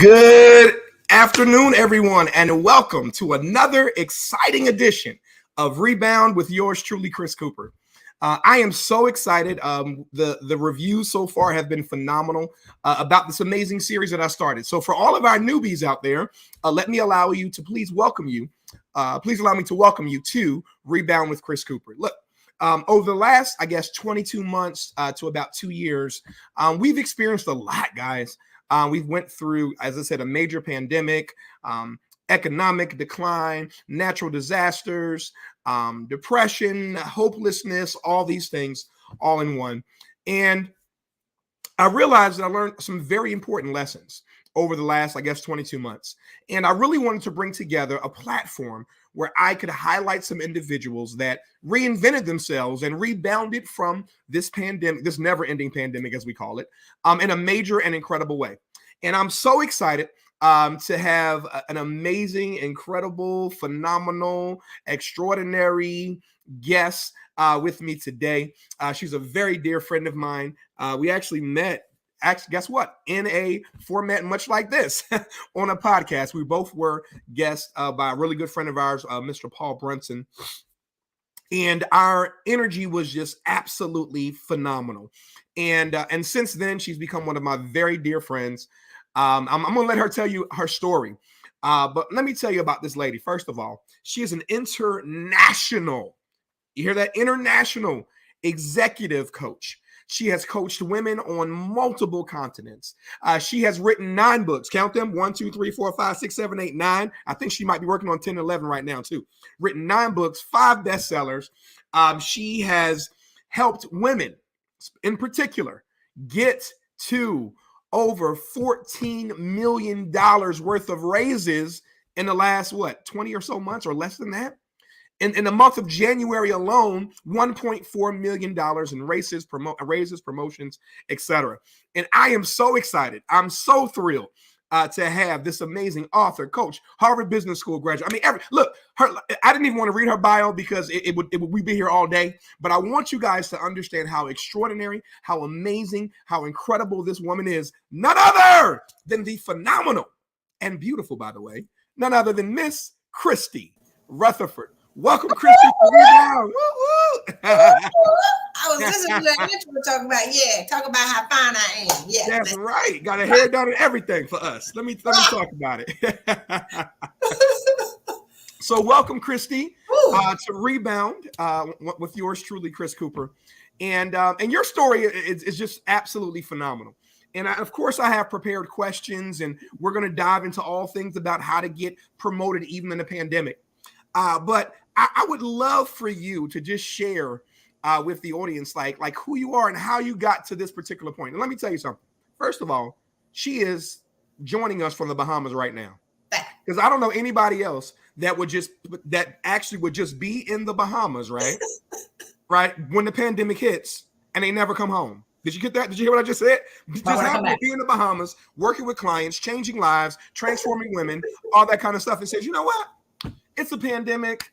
Good afternoon, everyone, and welcome to another exciting edition of Rebound with yours truly, Chris Cooper. I am so excited. The reviews so far have been phenomenal about this amazing series that I started. So for all of our newbies out there, let me allow you to please welcome you. Please allow me to welcome you to Rebound with Chris Cooper. Look, over the last, 22 months to about 2 years, we've experienced a lot, guys. We've went through, as I said, a major pandemic, economic decline, natural disasters, depression, hopelessness, all these things all in one. And I realized that I learned some very important lessons over the last, 22 months. And I really wanted to bring together a platform where I could highlight some individuals that reinvented themselves and rebounded from this pandemic, this never-ending pandemic, as we call it, in a major and incredible way. And I'm so excited to have an amazing, incredible, phenomenal, extraordinary guest with me today. She's a very dear friend of mine. We actually met, guess what? In a format much like this on a podcast. We both were guests by a really good friend of ours, Mr. Paul Brunson. And our energy was just absolutely phenomenal. And since then, she's become one of my very dear friends. I'm going to let her tell you her story. But let me tell you about this lady. First of all, she is an international, you hear that? International executive coach. She has coached women on multiple continents. She has written 9 books. Count them: 1, 2, 3, 4, 5, 6, 7, 8, 9. I think she might be working on 10, 11 right now too. Written 9 books, 5 bestsellers. She has helped women in particular get to over $14 million worth of raises in the last, 20 or so months, or less than that. In the month of January alone, $1.4 million in raises, promotions, etc. And I am so excited. I'm so thrilled to have this amazing author, coach, Harvard Business School graduate. I didn't even want to read her bio because we'd be here all day. But I want you guys to understand how extraordinary, how amazing, how incredible this woman is. None other than the phenomenal and beautiful, by the way, none other than Miss Christy Rutherford. Welcome, Christy, to Rebound. I was listening to that intro talking about how fine I am. Yeah, that's right. Got a hair done and everything for us. Let me talk about it. So, welcome, Christy, to Rebound with yours truly, Chris Cooper, and your story is just absolutely phenomenal. And of course, I have prepared questions, and we're going to dive into all things about how to get promoted even in a pandemic. But I would love for you to just share with the audience, like who you are and how you got to this particular point. And let me tell you something. First of all, she is joining us from the Bahamas right now, because I don't know anybody else that would just be in the Bahamas, right? Right when the pandemic hits and they never come home. Did you get that? Did you hear what I just said? Just happen to be in the Bahamas, working with clients, changing lives, transforming women, all that kind of stuff, and says, you know what? It's a pandemic.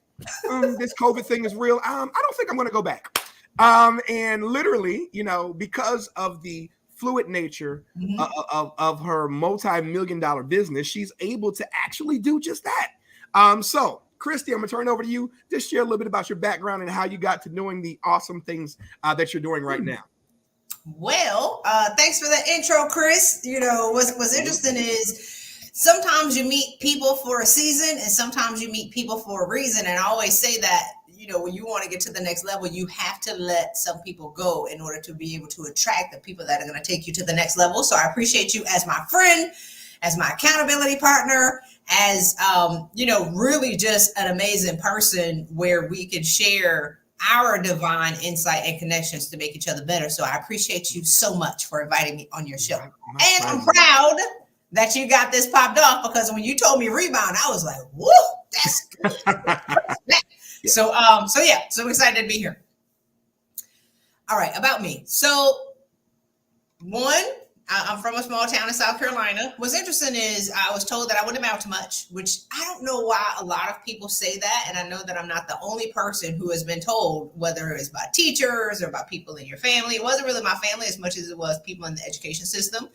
This COVID thing is real. I don't think I'm going to go back. And literally, because of the fluid nature of her multi-million-dollar business, she's able to actually do just that. So, Christy, I'm going to turn it over to you. Just share a little bit about your background and how you got to doing the awesome things that you're doing right now. Well, thanks for the intro, Chris. What's interesting is sometimes you meet people for a season and sometimes you meet people for a reason. And I always say that, when you want to get to the next level, you have to let some people go in order to be able to attract the people that are going to take you to the next level. So I appreciate you as my friend, as my accountability partner, as, really just an amazing person where we can share our divine insight and connections to make each other better. So I appreciate you so much for inviting me on your show. And I'm proud that you got this popped off, because when you told me Rebound, I was like, whoa, that's good. So I'm excited to be here. All right, about me. So I'm from a small town in South Carolina. What's interesting is I was told that I wouldn't amount to much, which I don't know why a lot of people say that. And I know that I'm not the only person who has been told, whether it's by teachers or by people in your family. It wasn't really my family as much as it was people in the education system.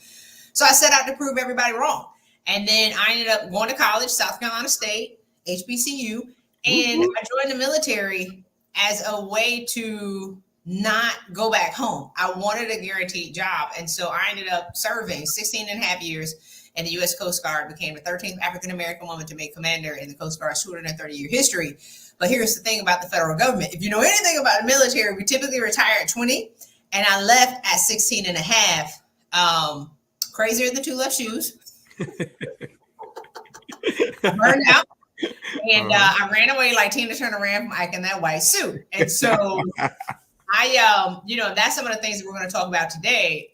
So I set out to prove everybody wrong. And then I ended up going to college, South Carolina State, HBCU, and I joined the military as a way to not go back home. I wanted a guaranteed job. And so I ended up serving 16 and a half years in the U.S. Coast Guard, became the 13th African-American woman to make commander in the Coast Guard's 230-year history. But here's the thing about the federal government. If you know anything about the military, we typically retire at 20, and I left at 16 and a half. Crazier than two left shoes. I burned out. And I ran away like Tina Turner ran from Ike in that white suit. And so that's some of the things that we're going to talk about today.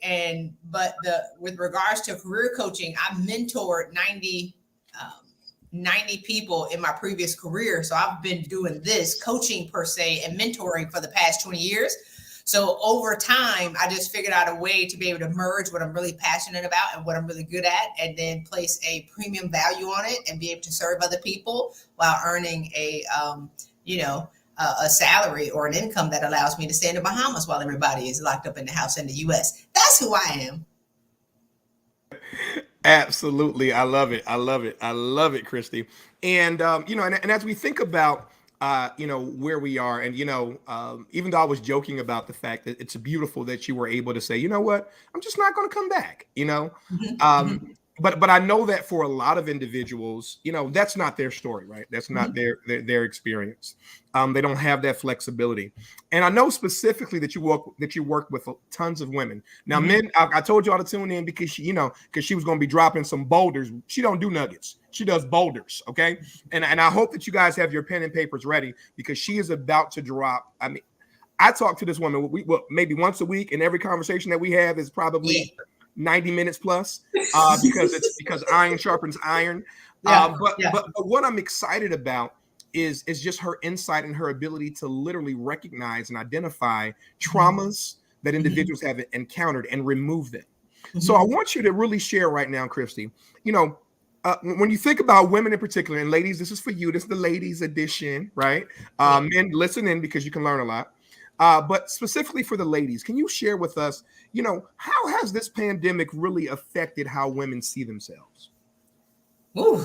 But with regards to career coaching, I mentored 90 people in my previous career. So I've been doing this coaching per se and mentoring for the past 20 years. So over time, I just figured out a way to be able to merge what I'm really passionate about and what I'm really good at, and then place a premium value on it and be able to serve other people while earning a salary or an income that allows me to stay in the Bahamas while everybody is locked up in the house in the US. That's who I am. Absolutely. I love it. I love it. I love it, Christy. And, and as we think about, where we are, and, even though I was joking about the fact that it's beautiful that you were able to say, you know what, I'm just not going to come back, But I know that for a lot of individuals, that's not their story, right? That's not their experience. They don't have that flexibility. And I know specifically that you work with tons of women. Now, men, I told you all to tune in because she was going to be dropping some boulders. She don't do nuggets. She does boulders. Okay. And I hope that you guys have your pen and papers ready, because she is about to drop. I mean, I talk to this woman maybe once a week, and every conversation that we have is probably 90 minutes plus, because iron sharpens iron. But what I'm excited about is just her insight and her ability to literally recognize and identify traumas that individuals have encountered and remove them. So I want you to really share right now, Christy, when you think about women in particular, and ladies, this is for you. This is the ladies edition, right? Men, listen in because you can learn a lot. But specifically for the ladies, can you share with us, how has this pandemic really affected how women see themselves? Ooh,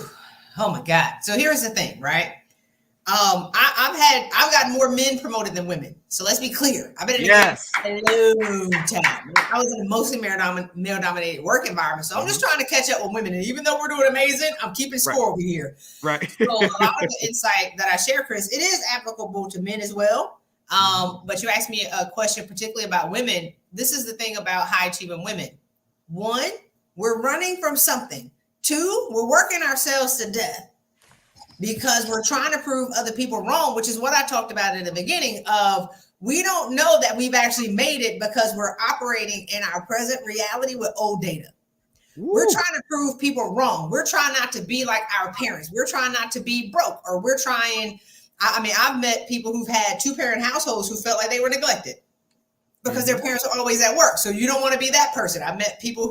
oh my God. So here's the thing, right? I've got more men promoted than women. So let's be clear. I've been in a long time. I was in a mostly male-dominated work environment. So I'm just trying to catch up with women. And even though we're doing amazing, I'm keeping score over here. Right. So a lot of the insight that I share, Chris, it is applicable to men as well. But you asked me a question particularly about women. This is the thing about high achieving women. One, we're running from something. Two, we're working ourselves to death because we're trying to prove other people wrong, which is what I talked about in the beginning of, we don't know that we've actually made it because we're operating in our present reality with old data. Ooh. We're trying to prove people wrong. We're trying not to be like our parents. We're trying not to be broke, or we're trying. I've met people who've had two-parent households who felt like they were neglected because their parents are always at work. So you don't want to be that person. I met people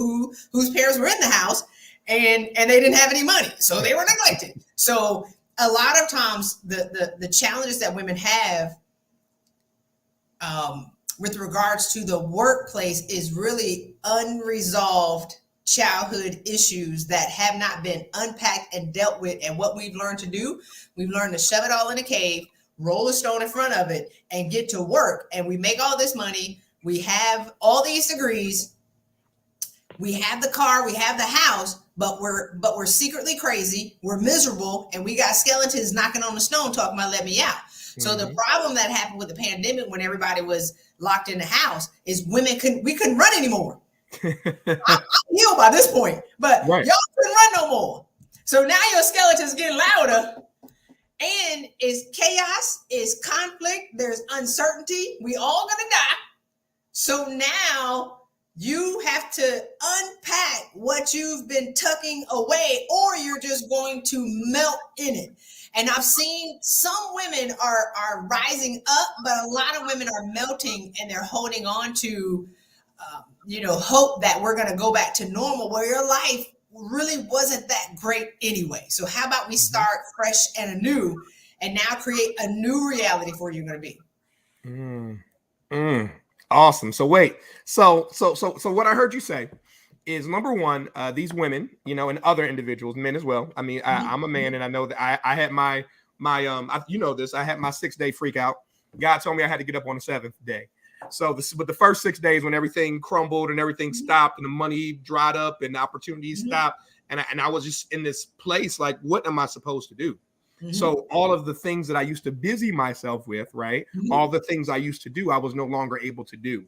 whose parents were in the house and they didn't have any money, so they were neglected. So a lot of times the challenges that women have with regards to the workplace is really unresolved childhood issues that have not been unpacked and dealt with. And what we've learned to do, we've learned to shove it all in a cave, roll a stone in front of it, and get to work. And we make all this money. We have all these degrees. We have the car, we have the house, but we're secretly crazy. We're miserable, and we got skeletons knocking on the stone talking about let me out. So the problem that happened with the pandemic when everybody was locked in the house is we couldn't run anymore. I'm healed by this point, but y'all couldn't run no more. So now your skeleton's getting louder, and it's chaos, it's conflict, there's uncertainty. We all gonna die. So now you have to unpack what you've been tucking away, or you're just going to melt in it. And I've seen some women are rising up, but a lot of women are melting, and they're holding on to hope that we're going to go back to normal, where your life really wasn't that great anyway. So how about we start fresh and anew, and now create a new reality for you're going to be. Awesome. So wait, so what I heard you say is number one, these women, and other individuals, men as well. I mean, I'm a man, and I know that I had my this. I had my 6-day freak out. God told me I had to get up on the 7th day. So but the first 6 days when everything crumbled and everything stopped and the money dried up and the opportunities stopped, and I was just in this place like, what am I supposed to do? So all of the things that I used to busy myself with, right? All the things I used to do, I was no longer able to do.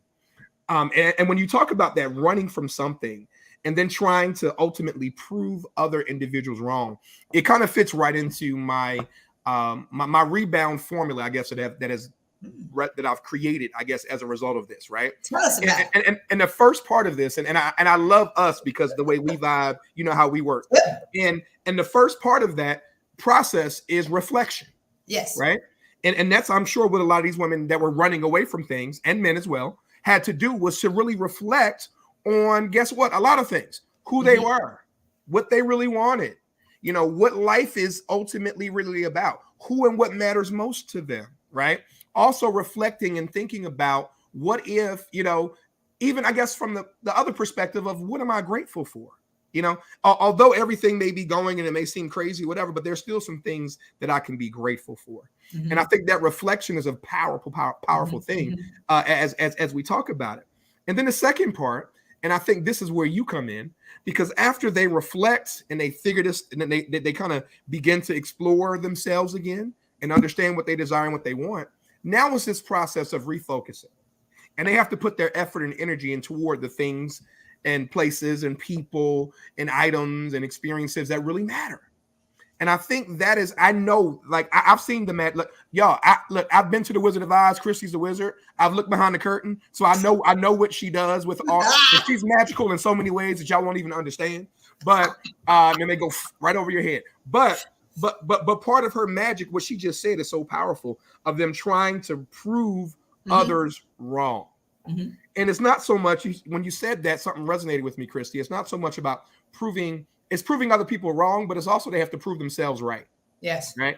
And when you talk about that running from something and then trying to ultimately prove other individuals wrong, it kind of fits right into my rebound formula, I guess, that I've created, I guess, as a result of this, right? Tell us about it. And the first part of this, and I love us because the way we vibe, how we work. And the first part of that process is reflection. Yes. Right. And that's, I'm sure, what a lot of these women that were running away from things, and men as well, had to do was to really reflect on, guess what? A lot of things, who they were, what they really wanted, what life is ultimately really about, who and what matters most to them. Right. Also reflecting and thinking about what if, even I guess from the other perspective of what am I grateful for? Although everything may be going and it may seem crazy, whatever, but there's still some things that I can be grateful for. And I think that reflection is a powerful thing as we talk about it. And then the second part, and I think this is where you come in, because after they reflect and they figure this, and then they kind of begin to explore themselves again and understand what they desire and what they want. Now it's this process of refocusing, and they have to put their effort and energy in toward the things and places and people and items and experiences that really matter. And I think that is, I know, like I've seen the man. Look, y'all, I've been to the Wizard of Oz. Christy's the wizard. I've looked behind the curtain, so I know what she does with all. She's magical in so many ways that y'all won't even understand. But and they go right over your head. But part of her magic, what she just said, is so powerful, of them trying to prove others wrong. And it's not so much, when you said that, something resonated with me, Christy. It's not so much about proving other people wrong, but it's also they have to prove themselves right. Yes. Right.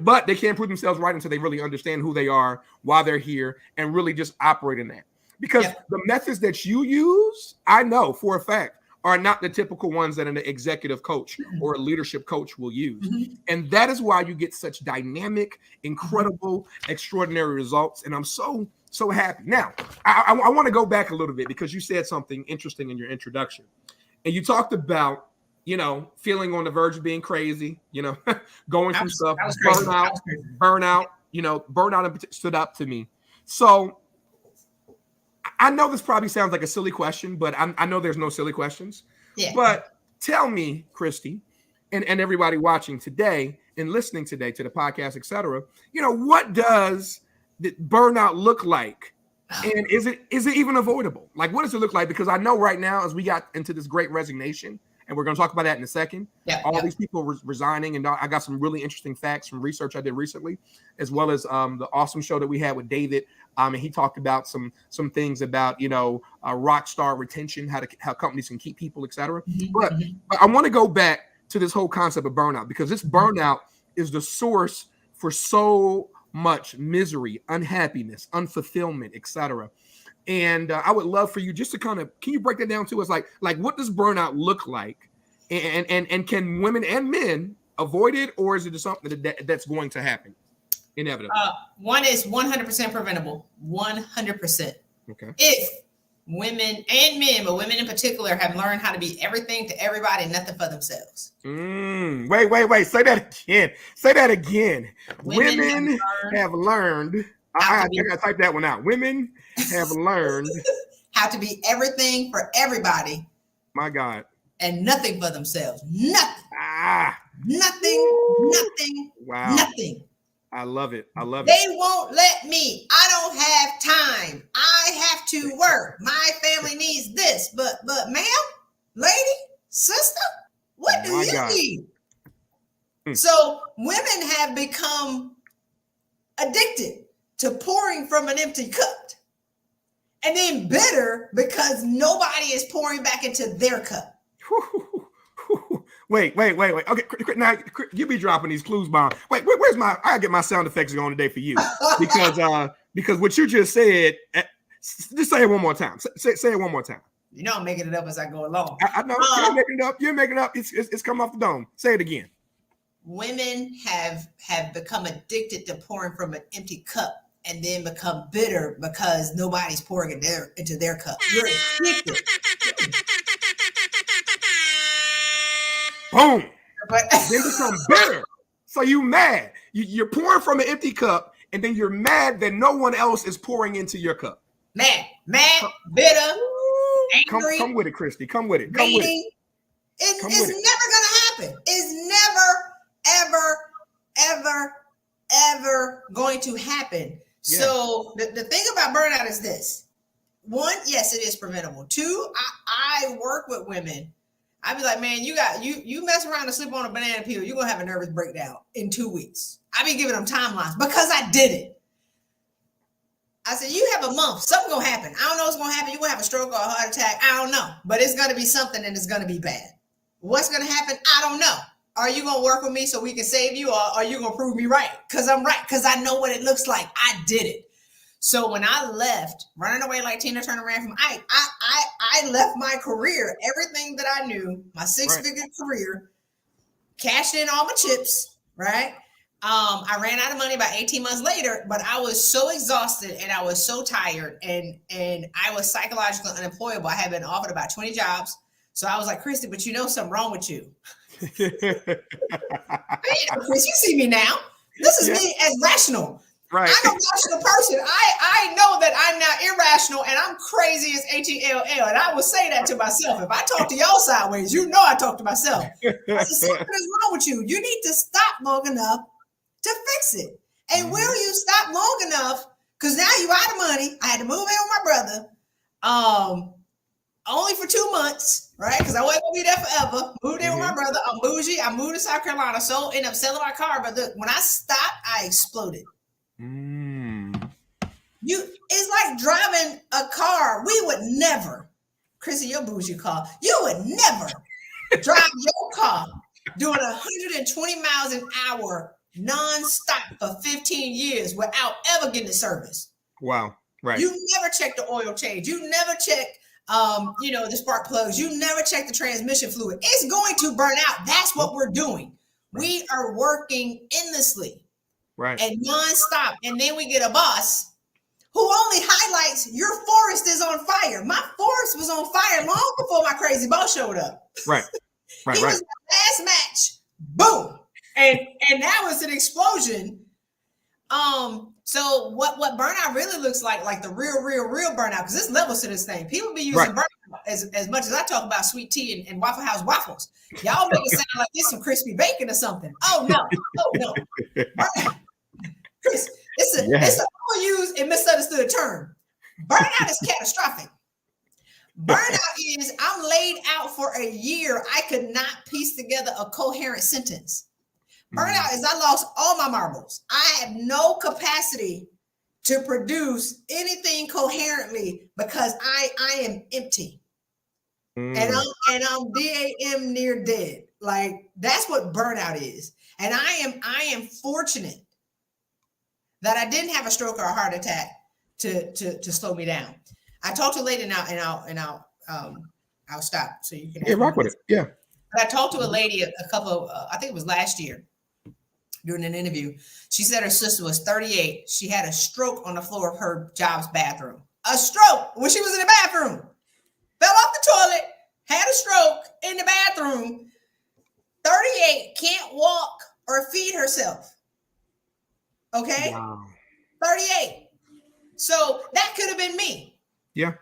But they can't prove themselves right until they really understand who they are, why they're here, and really just operate in that. Because the methods that you use, I know for a fact, are not the typical ones that an executive coach or a leadership coach will use. And that is why you get such dynamic, incredible, extraordinary results. And I'm so happy. Now, I want to go back a little bit, because you said something interesting in your introduction. And you talked about, feeling on the verge of being crazy, going from stuff, burnout, burnout stood up to me. So I know this probably sounds like a silly question, but I know there's no silly questions. Yeah. But tell me, Christy, and everybody watching today and listening today to the podcast, etc., what does the burnout look like? And is it even avoidable? Like, what does it look like? Because I know right now, as we got into this great resignation, and we're going to talk about that in a second, all these people resigning, and I got some really interesting facts from research I did recently, as well as the awesome show that we had with David. And he talked about some things about, rock star retention, how companies can keep people, etc. But I want to go back to this whole concept of burnout, because this burnout is the source for so much misery, unhappiness, unfulfillment, etc. And I would love for you just to can you break that down to us? Like what does burnout look like? And can women and men avoid it, or is it just something that's going to happen inevitably? One is 100% preventable. 100%. Okay. If women and men, but women in particular, have learned how to be everything to everybody and nothing for themselves. Wait. Say that again. Women have learned. I gotta type that one out. Women have learned how to be everything for everybody. My God. And nothing for themselves. Nothing. Nothing. Woo. Nothing. Wow. Nothing. I love it. They won't let me. I don't have time. I have to work. My family needs this. But ma'am, lady, sister, what do you need? So women have become addicted to pouring from an empty cup, and then bitter because nobody is pouring back into their cup. Wait. Okay, now you be dropping these clues, bomb. Wait, where's I gotta get my sound effects going today for you, because what you just said. Just say it one more time. Say it one more time. You know I'm making it up as I go along. I know you're making it up. You're making it up. It's come off the dome. Say it again. Women have become addicted to pouring from an empty cup and then become bitter because nobody's pouring into their cup. You're addicted. Boom. But then become bitter. So you mad. You're pouring from an empty cup, and then you're mad that no one else is pouring into your cup. Mad, bitter, angry. Come with it, Christy. Come with it. Come with it. It's never gonna happen. It's never, ever going to happen. Yeah. So the thing about burnout is this. One, yes, it is preventable. Two, I work with women. I'd be like, man, you mess around and slip on a banana peel, you're gonna have a nervous breakdown in 2 weeks. I be giving them timelines because I did it. I said, you have a month, something gonna happen. I don't know what's gonna happen. You're gonna have a stroke or a heart attack. I don't know, but it's gonna be something and it's gonna be bad. What's gonna happen? I don't know. Are you gonna work with me so we can save you, or are you gonna prove me right? Because I'm right, because I know what it looks like. I did it. So when I left, running away like Tina Turner ran from, I left my career, everything that I knew, my six-figure career, cashed in all my chips, right? I ran out of money about 18 months later, but I was so exhausted and I was so tired and I was psychologically unemployable. I had been offered about 20 jobs. So I was like, Christy, but you know something wrong with you. Chris, you see me now. This is me as rational. Right. I'm a rational person. I know that I'm not irrational and I'm crazy as HELL. And I will say that to myself. If I talk to y'all sideways, you know I talk to myself. I said, something is wrong with you. You need to stop long enough to fix it. And will you stop long enough? Because now you're out of money. I had to move in with my brother. Only for 2 months, right? Because I wasn't gonna be there forever. Moved in with my brother. I'm bougie. I moved to South Carolina. So ended up selling my car. But look, when I stopped, I exploded. It's like driving a car. We would never, Chrissy, your bougie car, you would never drive your car doing 120 miles an hour nonstop for 15 years without ever getting a service. Wow. Right. You never check the oil change. You never check the spark plugs. You never check the transmission fluid. It's going to burn out. That's what we're doing. Right. We are working endlessly. Right. And nonstop. And then we get a boss who only highlights your forest is on fire. My forest was on fire long before my crazy boss showed up. Right. Right. He was the last match. Boom. And that was an explosion. So what burnout really looks like the real burnout, because there's levels to this thing. People be using burnout as much as I talk about sweet tea and Waffle House waffles. Y'all make it sound like this some crispy bacon or something. Oh no. Burnout. Chris, it's an overused and misunderstood term. Burnout is catastrophic. Burnout is I'm laid out for a year. I could not piece together a coherent sentence. Burnout is I lost all my marbles. I have no capacity to produce anything coherently because I am empty. And I'm DAM near dead. Like that's what burnout is. And I am fortunate that I didn't have a stroke or a heart attack to slow me down. I talked to a lady now, and I'll stop so you can rock with it. Yeah. But I talked to a lady a couple of I think it was last year during an interview. She said her sister was 38. She had a stroke on the floor of her job's bathroom. A stroke when she was in the bathroom. Fell off the toilet, had a stroke in the bathroom. 38, can't walk or feed herself. Okay? Wow. 38. So that could have been me. Yeah.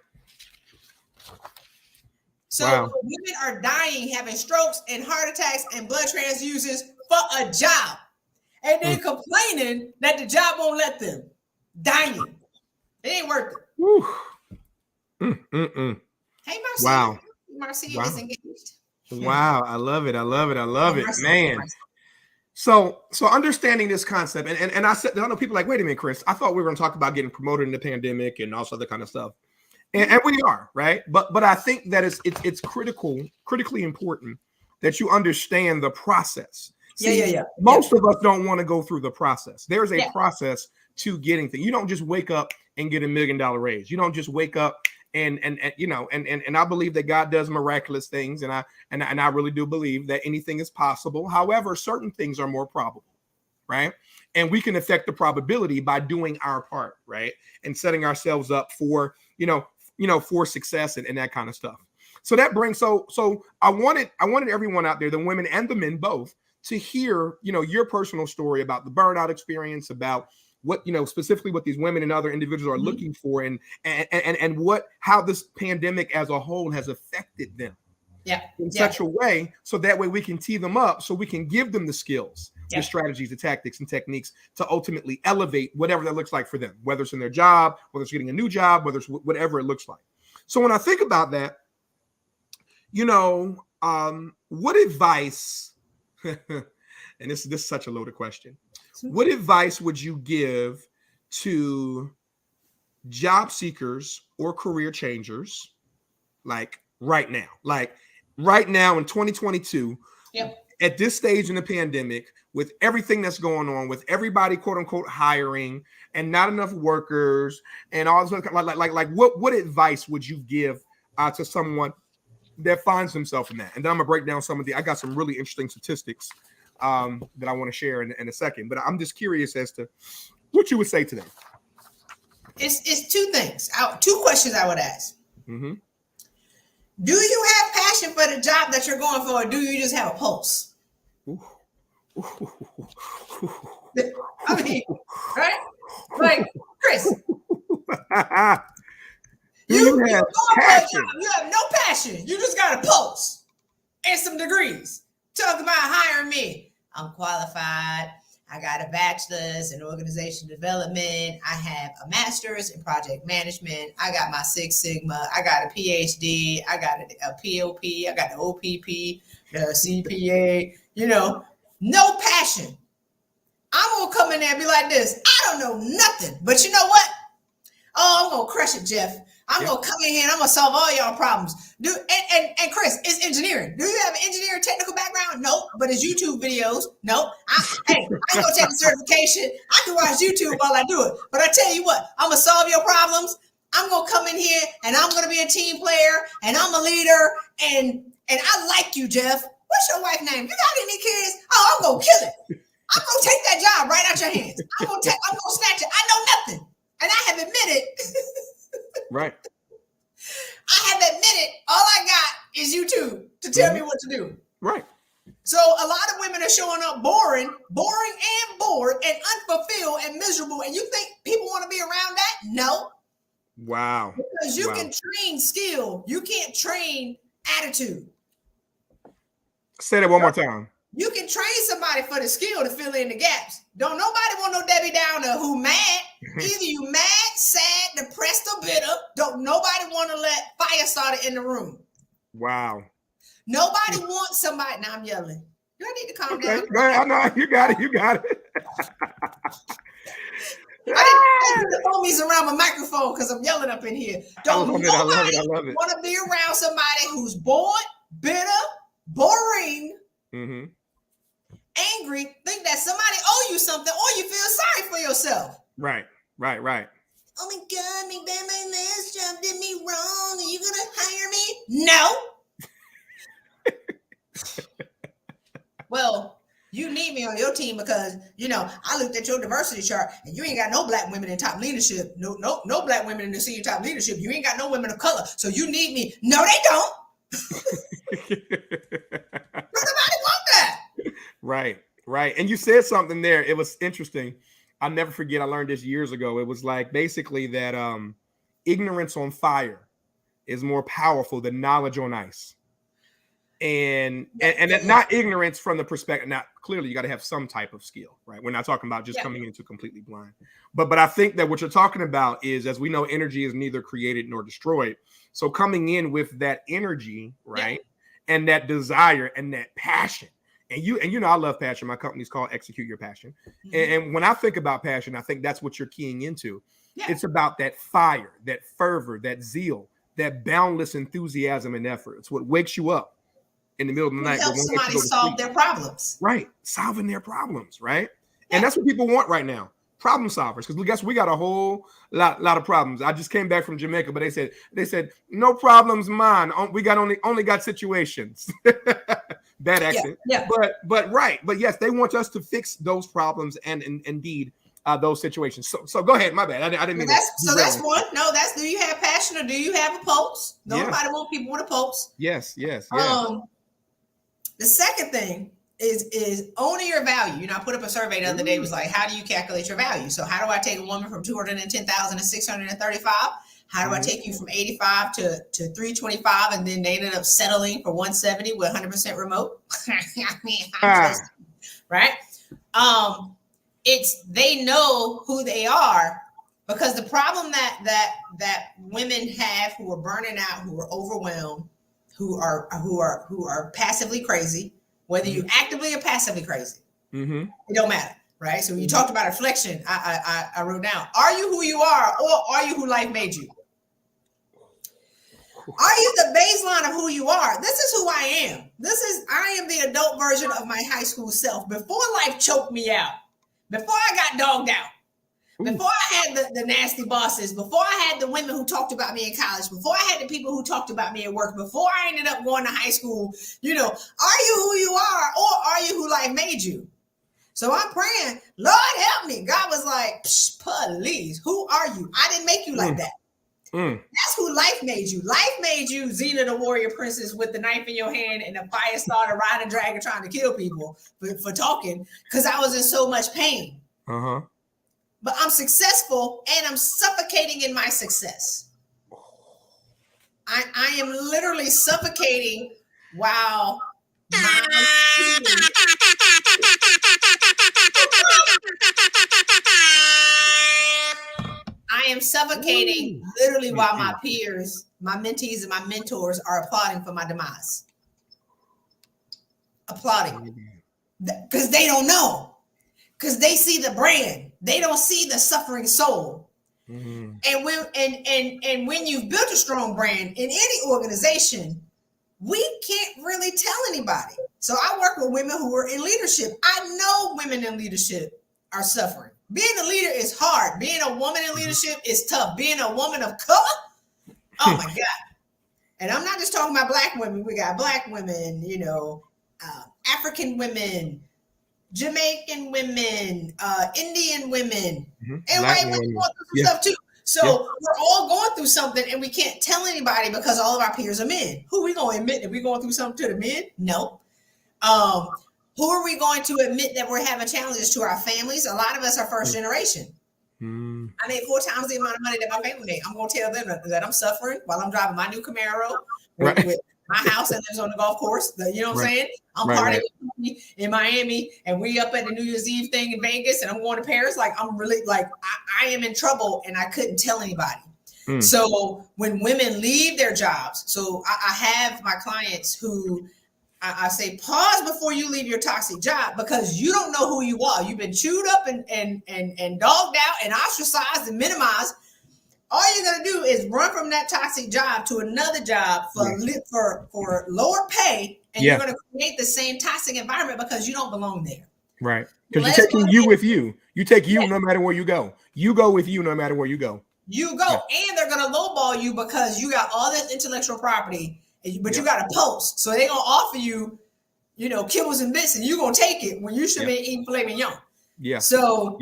So women are dying, having strokes and heart attacks and blood transfusions for a job. And then complaining that the job won't let them. Dying. It ain't worth it. Hey, Marcia. Wow. Marcia is engaged. Wow. I love it. Man. So understanding this concept, and I said, I know people are like, wait a minute, Chris, I thought we were going to talk about getting promoted in the pandemic and all other kind of stuff. And we are, right? But I think that it's critically important that you understand the process. See, most of us don't want to go through the process. There's a process to getting things. You don't just wake up and get $1 million raise. You don't just wake up and you know, and I believe that God does miraculous things, and I really do believe that anything is possible. However, certain things are more probable, right? And we can affect the probability by doing our part, right? And setting ourselves up for, for success and that kind of stuff. So that brings, so I wanted everyone out there, the women and the men both, to hear, your personal story about the burnout experience, about what, specifically what these women and other individuals are looking for, and how this pandemic as a whole has affected them in such a way, so that way we can tee them up, so we can give them the skills, the strategies, the tactics and techniques to ultimately elevate whatever that looks like for them, whether it's in their job, whether it's getting a new job, whether it's whatever it looks like. So when I think about that, what advice, and this is such a loaded question, what advice would you give to job seekers or career changers, like right now in 2022, at this stage in the pandemic, with everything that's going on, with everybody quote unquote hiring and not enough workers and all this, what advice would you give to someone that finds himself in that? And then I'm gonna break down I got some really interesting statistics that I want to share in a second, but I'm just curious as to what you would say to them. It's two things. Two questions I would ask. Mm-hmm. Do you have passion for the job that you're going for, or do you just have a pulse? I mean, right? Like, Chris, you have no passion. You just got a pulse and some degrees. Talk about hiring me. I'm qualified. I got a bachelor's in organization development. I have a master's in project management. I got my Six Sigma. I got a PhD. I got a POP. I got the OPP, the CPA. No passion. I'm going to come in there and be like this. I don't know nothing. But you know what? Oh, I'm going to crush it, Jeff. I'm going to come in here and I'm going to solve all y'all problems. And Chris, it's engineering. Do you have an engineering technical background? Nope. But it's YouTube videos? Nope. I'm going to take the certification. I can watch YouTube while I do it. But I tell you what, I'm going to solve your problems. I'm going to come in here and I'm going to be a team player and I'm a leader. And I like you, Jeff. What's your wife's name? You got any kids? Oh, I'm going to kill it. I'm going to take that job right out your hands. I'm going to snatch it. I know nothing. And I have admitted. Right. I have admitted all I got is YouTube to tell me what to do. Right. So a lot of women are showing up boring and bored and unfulfilled and miserable. And you think people want to be around that? No. Wow. Because you can train skill. You can't train attitude. Say that one more time. You can train somebody for the skill to fill in the gaps. Don't nobody want no Debbie Downer who mad. Either you mad, sad, depressed, or bitter. Don't nobody want to let fire starter in the room. Wow. Nobody wants somebody. Now I'm yelling. You need to calm down. Go ahead. I know you got it. I didn't put the homies around my microphone because I'm yelling up in here. I love it. Want to be around somebody who's bored, bitter, boring, angry, think that somebody owe you something, or you feel sorry for yourself. Right. Oh my God, my last job did me wrong. Are you gonna hire me? No. Well, you need me on your team because I looked at your diversity chart and you ain't got no black women in top leadership. No black women in the senior top leadership. You ain't got no women of color. So you need me. No, they don't. Nobody want that. Right. And you said something there. It was interesting. I'll never forget. I learned this years ago. It was like basically that ignorance on fire is more powerful than knowledge on ice. And not ignorance from the perspective. Now, clearly, you got to have some type of skill, right? We're not talking about just coming into completely blind. But I think that what you're talking about is, as we know, energy is neither created nor destroyed. So coming in with that energy, right, and that desire and that passion. And I love passion. My company's called Execute Your Passion. And when I think about passion, I think that's what you're keying into. Yeah. It's about that fire, that fervor, that zeal, that boundless enthusiasm and effort. It's what wakes you up in the middle of the night. Help somebody solve their problems. Right. Solving their problems, right? Yeah. And that's what people want right now. problem solvers. Because guess we got a whole lot of problems. I just came back from Jamaica, but they said no problems, man. We got only got situations. Bad accent. Yeah. But right. But yes, they want us to fix those problems and indeed those situations. So go ahead. My bad. I didn't mean that. So that's one. No, that's, do you have passion or do you have a pulse? Nobody want people with a pulse. Yes. The second thing is owning your value. You know, I put up a survey the other day. It was like, how do you calculate your value? So how do I take a woman from 210,000 to 635? How do I take you from 85 to 325? And then they ended up settling for 170 with 100% remote. I mean, right? It's, they know who they are, because the problem that women have who are burning out, who are overwhelmed, who are passively crazy, whether you actively or passively crazy, it don't matter, right? So when you talked about reflection, I wrote down, are you who you are, or are you who life made you? Are you the baseline of who you are? This is who I am. I am the adult version of my high school self. Before life choked me out, before I got dogged out, before I had the nasty bosses, before I had the women who talked about me in college, before I had the people who talked about me at work, before I ended up going to high school, are you who you are, or are you who life made you? So I'm praying, Lord help me. God was like, please, who are you? I didn't make you like that. That's who life made you. Life made you Xena the warrior princess with the knife in your hand and a fire starter riding a dragon trying to kill people for talking, because I was in so much pain. But I'm successful and I'm suffocating in my success. I am literally suffocating while I am suffocating literally while my peers, my mentees, and my mentors are applauding for my demise. Applauding. Because they don't know. Because they see the brand. They don't see the suffering soul. And when you've built a strong brand in any organization, we can't really tell anybody. So I work with women who are in leadership. I know women in leadership are suffering. Being a leader is hard. Being a woman in leadership is tough. Being a woman of color, oh my God. And I'm not just talking about Black women. We got Black women, African women, Jamaican women, Indian women, and white women going through some stuff too. So we're all going through something, and we can't tell anybody because all of our peers are men. Who are we going to admit that we're going through something to the men? No. Who are we going to admit that we're having challenges to? Our families? A lot of us are first generation. I made 4 times the amount of money that my family made. I'm going to tell them that I'm suffering while I'm driving my new Camaro with my house that lives on the golf course. You know what I'm saying? I'm partying in Miami, and we up at the New Year's Eve thing in Vegas, and I'm going to Paris. Like, I'm really I am in trouble, and I couldn't tell anybody. So when women leave their jobs, so I have my clients who I say, pause before you leave your toxic job, because you don't know who you are. You've been chewed up and dogged out and ostracized and minimized. All you're going to do is run from that toxic job to another job for lower pay, and you're going to create the same toxic environment because you don't belong there. Right. Because you're taking you with you. You take you no matter where you go. You go with you no matter where you go. You go. And they're going to lowball you because you got all this intellectual property, but you got a post. So they're going to offer you, kibbles and bits, and you're going to take it when you should be eating filet mignon. Yeah. So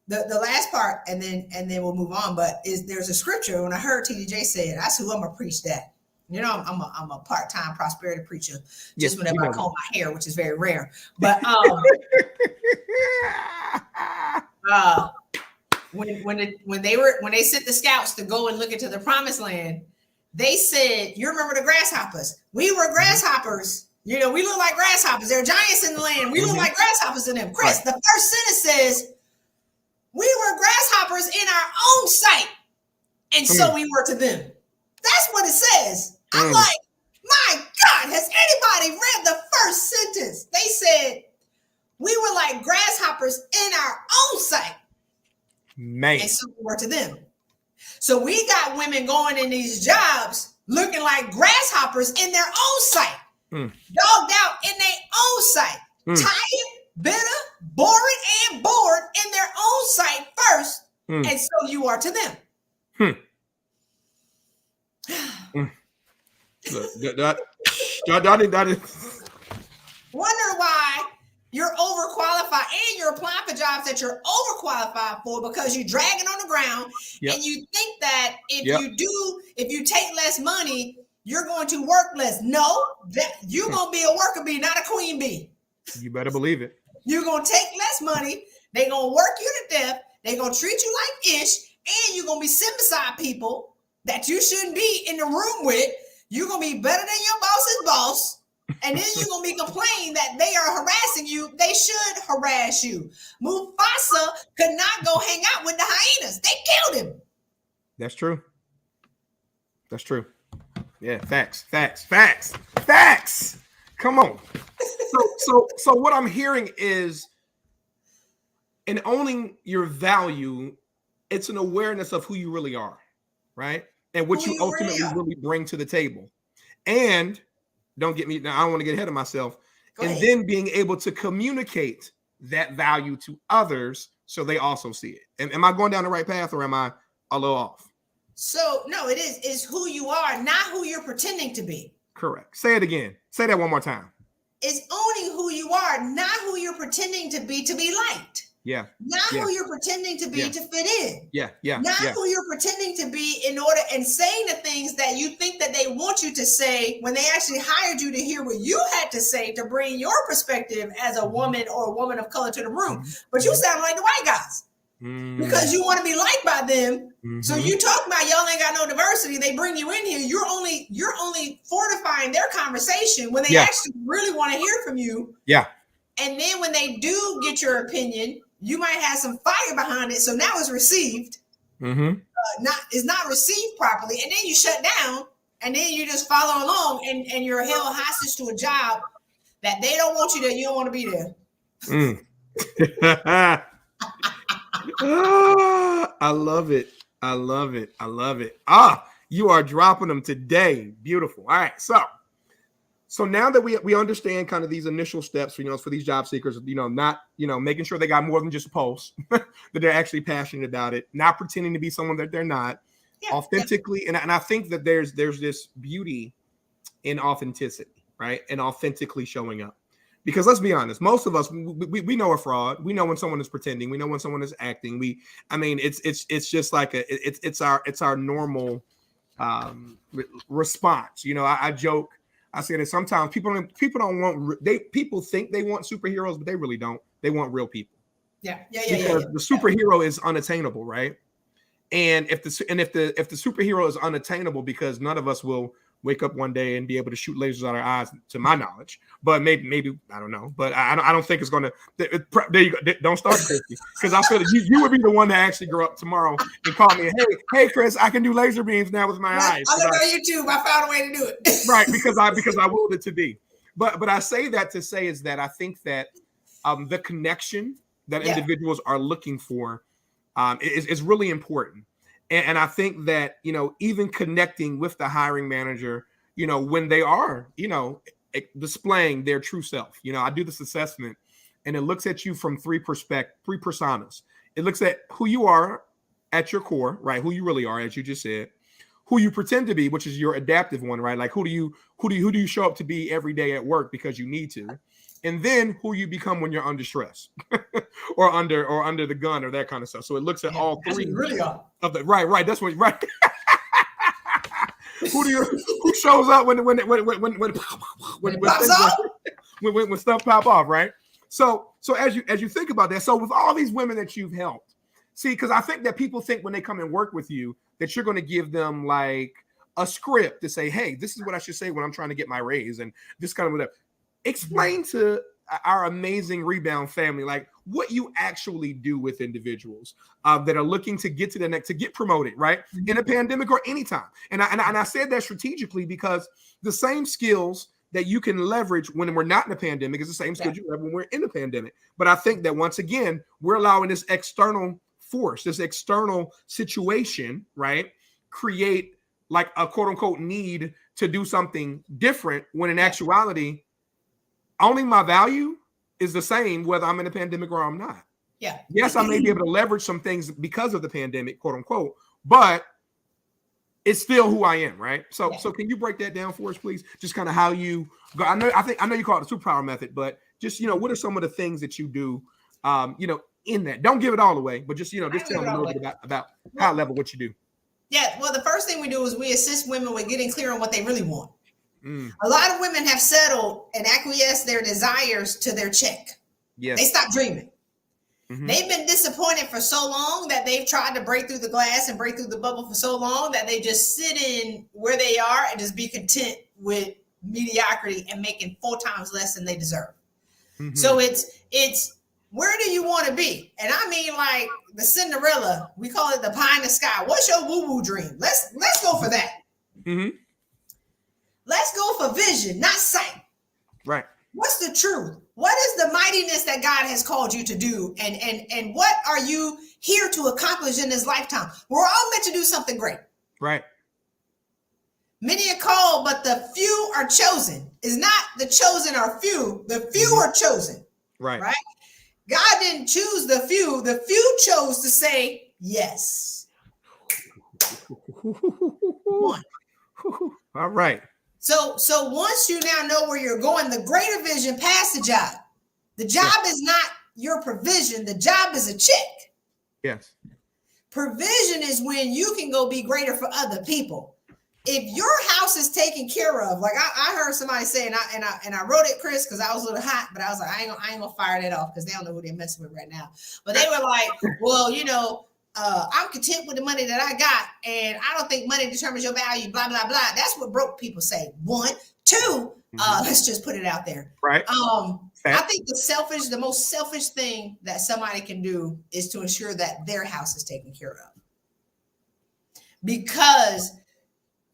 the last part, and then we'll move on. But there's a scripture when I heard TDJ say it, I said, well, I'm gonna preach that. I'm a part-time prosperity preacher. Just whenever I comb my hair, which is very rare. But when they sent the scouts to go and look into the promised land, they said, you remember the grasshoppers? We were grasshoppers. We look like grasshoppers. There are giants in the land. We look like grasshoppers in them. Chris, the first sentence says, we were grasshoppers in our own sight, and so we were to them. That's what it says. I'm like, my God, has anybody read the first sentence? They said, we were like grasshoppers in our own sight, and so we were to them. So we got women going in these jobs looking like grasshoppers in their own sight, dogged out in their own sight, tired, bitter, boring, and bored in their own sight first, and so you are to them. That is. Wonder why you're overqualified and you're applying for jobs that you're overqualified for because you're dragging on the ground, and you think that if you take less money, you're going to work less. No, that you're going to be a worker bee, not a queen bee. You better believe it. You're going to take less money. They're going to work you to death. They're going to treat you like ish, and you're going to be sitting beside people that you shouldn't be in the room with. You're going to be better than your boss's boss. And then you're going to be complaining that they are harassing you. They should harass you. Mufasa could not go hang out with the hyenas. They killed him. That's true. That's true. Yeah, facts. Come on. So what I'm hearing is, in owning your value, it's an awareness of who you really are, right? And what you ultimately really bring to the table. And don't get me now, I don't want to get ahead of myself. And then being able to communicate that value to others so they also see it. Am I going down the right path, or am I a little off? So no, it's who you are, not who you're pretending to be. Correct. Say it again. Say that one more time. It's owning who you are, not who you're pretending to be liked. Yeah. Not who you're pretending to be to fit in. Not who you're pretending to be in order and saying the things that you think that they want you to say when they actually hired you to hear what you had to say to bring your perspective as a woman or a woman of color to the room. But you sound like the white guys. Because you want to be liked by them. So you talk about y'all ain't got no diversity. They bring you in here. You're only fortifying their conversation when they actually really want to hear from you. Yeah. And then when they do get your opinion, you might have some fire behind it. So now it's received. It's not received properly. And then you shut down, and then you just follow along, and you're held hostage to a job that they don't want you there. You don't want to be there. I love it. You are dropping them today. Beautiful. All right. So now that we understand kind of these initial steps for these job seekers, not making sure they got more than just a post, that they're actually passionate about it, not pretending to be someone that they're not, authentically. And I think that there's this beauty in authenticity, right? And authentically showing up. Because let's be honest, most of us, we know a fraud. We know when someone is pretending. We know when someone is acting. It's just like it's our normal response. I joke. I say that sometimes people think they want superheroes, but they really don't. They want real people. Because the superhero is unattainable, right? And if the superhero is unattainable, because none of us will wake up one day and be able to shoot lasers out our eyes, to my knowledge, but maybe I don't know, but I don't think it's gonna. There you go. Don't start, Christy, because I feel that you would be the one to actually grow up tomorrow and call me, hey, Chris, I can do laser beams now with my eyes. I look on YouTube. I found a way to do it. Right, because I willed it to be. But I say that to say is that I think that the connection that individuals are looking for is really important. And I think that, even connecting with the hiring manager, when they are, displaying their true self. I do this assessment, and it looks at you from three personas. It looks at who you are at your core, right? Who you really are, as you just said. Who you pretend to be, which is your adaptive one, right? Like who do you show up to be every day at work because you need to? And then who you become when you're under stress or under the gun or that kind of stuff. So it looks at all three really of the right. That's what right. Who shows up when stuff pop off, right? So as you think about that, so with all these women that you've helped, see, because I think that people think when they come and work with you that you're going to give them like a script to say, hey, this is what I should say when I'm trying to get my raise and this kind of whatever. Explain to our amazing Rebound family, like what you actually do with individuals that are looking to get to the next, to get promoted, right? In a pandemic or anytime. And I said that strategically because the same skills that you can leverage when we're not in a pandemic is the same skills you have when we're in a pandemic. But I think that once again, we're allowing this external force, this external situation, right? Create like a quote unquote need to do something different when in actuality, owning my value is the same whether I'm in a pandemic or I'm not. Yeah. Yes, I may be able to leverage some things because of the pandemic, quote unquote, but it's still who I am, right? So, so can you break that down for us, please? Just kind of how you go. I know you call it the Superpower Method, but just what are some of the things that you do, in that? Don't give it all away, but just just tell them a little bit about high level what you do. Yeah, well, the first thing we do is we assist women with getting clear on what they really want. A lot of women have settled and acquiesced their desires to their check. Yes. They stopped dreaming. They've been disappointed for so long that they've tried to break through the glass and break through the bubble for so long that they just sit in where they are and just be content with mediocrity and making 4 times less than they deserve. So it's where do you want to be? And I mean, like the Cinderella, we call it the pie in the sky. What's your woo-woo dream? Let's go for that. Let's go for vision, not sight. Right. What's the truth? What is the mightiness that God has called you to do? And what are you here to accomplish in this lifetime? We're all meant to do something great. Right. Many are called, but the few are chosen. It's not the chosen are few. The few are chosen. Right. Right. God didn't choose the few. The few chose to say yes. One. All right. So once you now know where you're going, the greater vision past the job. The job is not your provision. The job is a check. Yes. Provision is when you can go be greater for other people. If your house is taken care of, like I heard somebody say, and I wrote it, Chris, because I was a little hot, but I was like, I ain't gonna fire that off because they don't know who they're messing with right now. But they were like, well, I'm content with the money that I got, and I don't think money determines your value, blah, blah, blah. That's what broke people say. 1, 2, let's just put it out there. Right. I think the most selfish thing that somebody can do is to ensure that their house is taken care of. Because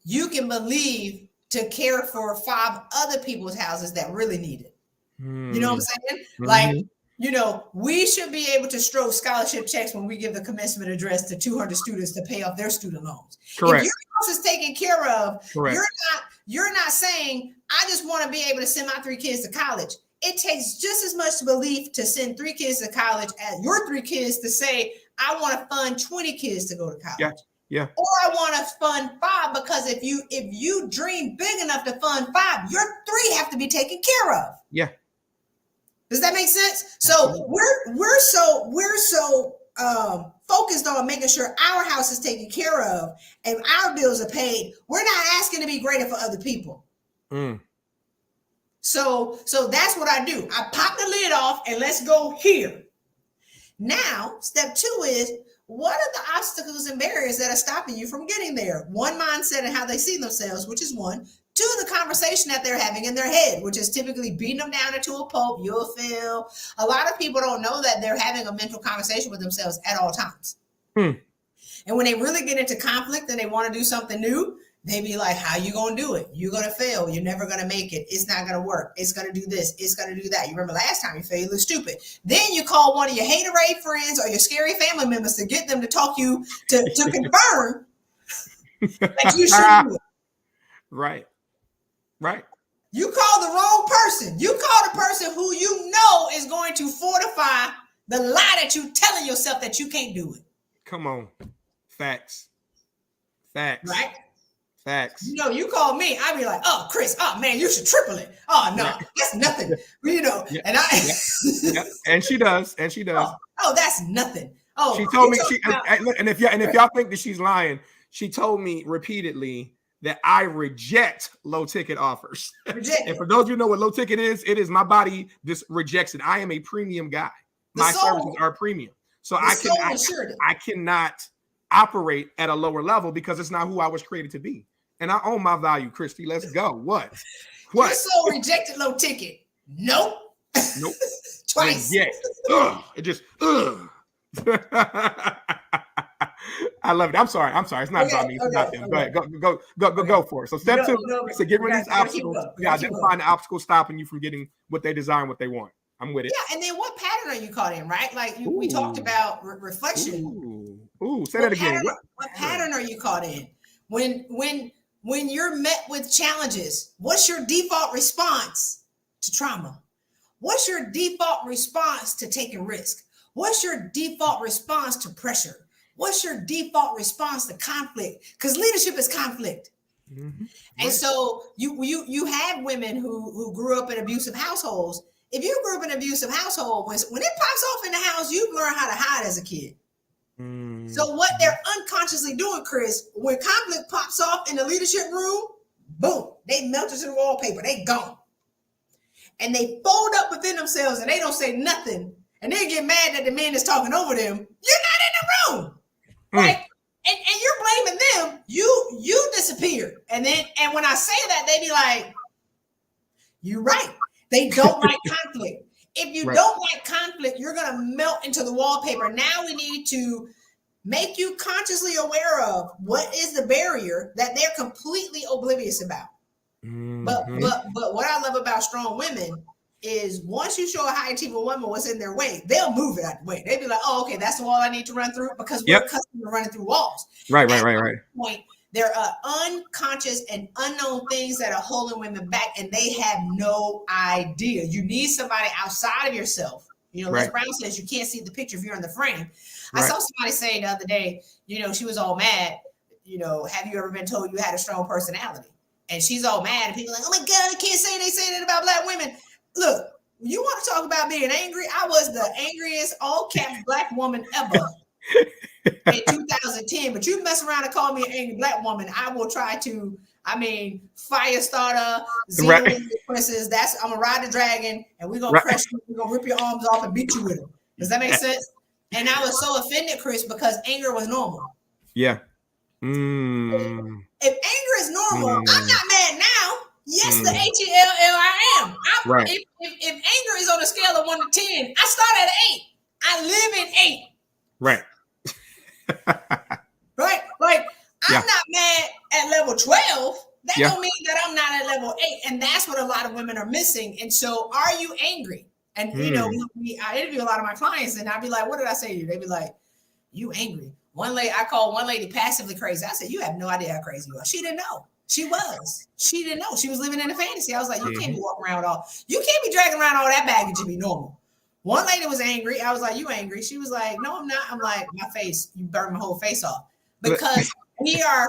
you can believe to care for 5 other people's houses that really need it. You know what I'm saying? Like, we should be able to stroke scholarship checks when we give the commencement address to 200 students to pay off their student loans. Correct. If your house is taken care of, you're not saying, I just want to be able to send my 3 kids to college. It takes just as much belief to send 3 kids to college as your 3 kids to say, I want to fund 20 kids to go to college. Yeah. Or I want to fund 5 because if you dream big enough to fund 5, your 3 have to be taken care of. Yeah. Does that make sense? So we're so focused on making sure our house is taken care of and our bills are paid. We're not asking to be greater for other people. So that's what I do. I pop the lid off and let's go here. Now, step 2 is, what are the obstacles and barriers that are stopping you from getting there? 1, mindset and how they see themselves, which is 1. 2, the conversation that they're having in their head, which is typically beating them down into a pulp. You'll feel. A lot of people don't know that they're having a mental conversation with themselves at all times. And when they really get into conflict and they want to do something new, they be like, how you going to do it? You're going to fail. You're never going to make it. It's not going to work. It's going to do this. It's going to do that. You remember last time you failed, you look stupid. Then you call one of your haterade friends or your scary family members to get them to talk you to confirm that you should do it. Right. You call the wrong person. You call the person who you know is going to fortify the lie that you're telling yourself that you can't do it. Come on. Facts. Right? Facts. You call me, I'd be like, oh, Chris, oh man, you should triple it. Oh no, that's nothing. And and she does. Oh, that's nothing. Oh, she told me and if y'all think that she's lying, she told me repeatedly that I reject low ticket offers. And for those of you who know what low ticket is, it is my body just rejects it. I am a premium guy. My services are premium. So I cannot operate at a lower level because it's not who I was created to be. And I own my value, Christy. Let's go. What? Your soul rejected low ticket. Nope. Twice. It just I love it. I'm sorry. It's not about me. It's about them. Go ahead. Go for it. So step 2 is to get rid of these obstacles. Identify the obstacles stopping you from getting what they desire and what they want. I'm with it. Yeah, and then what pattern are you caught in, right? Like we talked about reflection. Say that again. What pattern are you caught in? When you're met with challenges, what's your default response to trauma? What's your default response to taking risk? What's your default response to pressure? What's your default response to conflict? Because leadership is conflict. Mm-hmm. And so you have women who grew up in abusive households. If you grew up in an abusive household, when it pops off in the house, you've learned how to hide as a kid. Mm-hmm. So what they're unconsciously doing, Chris, when conflict pops off in the leadership room, boom, they melt into the wallpaper. They gone. And they fold up within themselves and they don't say nothing. And they get mad that the man is talking over them. You're not in the room. Right? And you're blaming them. You disappeared. And when I say that, they be like, you're right. They don't like conflict. If you don't like conflict, you're going to melt into the wallpaper. Now we need to make you consciously aware of what is the barrier that they're completely oblivious about. Mm-hmm. But what I love about strong women is once you show a high achieving woman what's in their way, they'll move it out the way. They'll be like, oh, okay, that's the wall I need to run through because we're accustomed to running through walls. Right. Point, there are unconscious and unknown things that are holding women back, and they have no idea. You need somebody outside of yourself. Les Brown says you can't see the picture if you're in the frame. I saw somebody say the other day, she was all mad. Have you ever been told you had a strong personality? And she's all mad, and people are like, oh my God, I can't say they say that about Black women. Look, you want to talk about being angry? I was the angriest all-caps Black woman ever in 2010. But you mess around and call me an angry Black woman, I will try to, fire starter, zero princess. I'm going to ride the dragon, and we're going to crush you. We're going to rip your arms off and beat you with them. Does that make sense? And I was so offended, Chris, because anger was normal. Yeah. If anger is normal, I'm not mad now. Yes, the HELL I am. If anger is on a scale of 1 to 10, I start at 8. I live in 8. Right. Right? Like, I'm not mad at level 12. That don't mean that I'm not at level 8. And that's what a lot of women are missing. And so, are you angry? And, I interview a lot of my clients, and I'd be like, what did I say to you? They'd be like, you angry. I called one lady passively crazy. I said, you have no idea how crazy you are. She didn't know. She didn't know. She was living in a fantasy. I was like, you can't be walking around you can't be dragging around all that baggage to be normal. One lady was angry. I was like, you angry? She was like, no, I'm not. I'm like, my face, you burned my whole face off. Because we are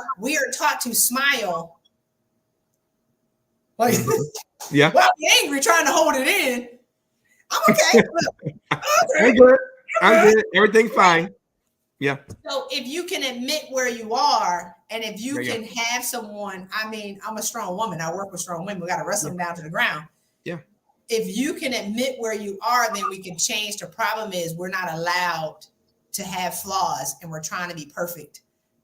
taught to smile. Like, while we're angry, trying to hold it in. I'm okay. I'm good. I'm good. Everything's fine. Yeah. So if you can admit where you are, and if you can have someone, I'm a strong woman. I work with strong women. We got to wrestle them down to the ground. Yeah. If you can admit where you are, then we can change. The problem is we're not allowed to have flaws, and we're trying to be perfect.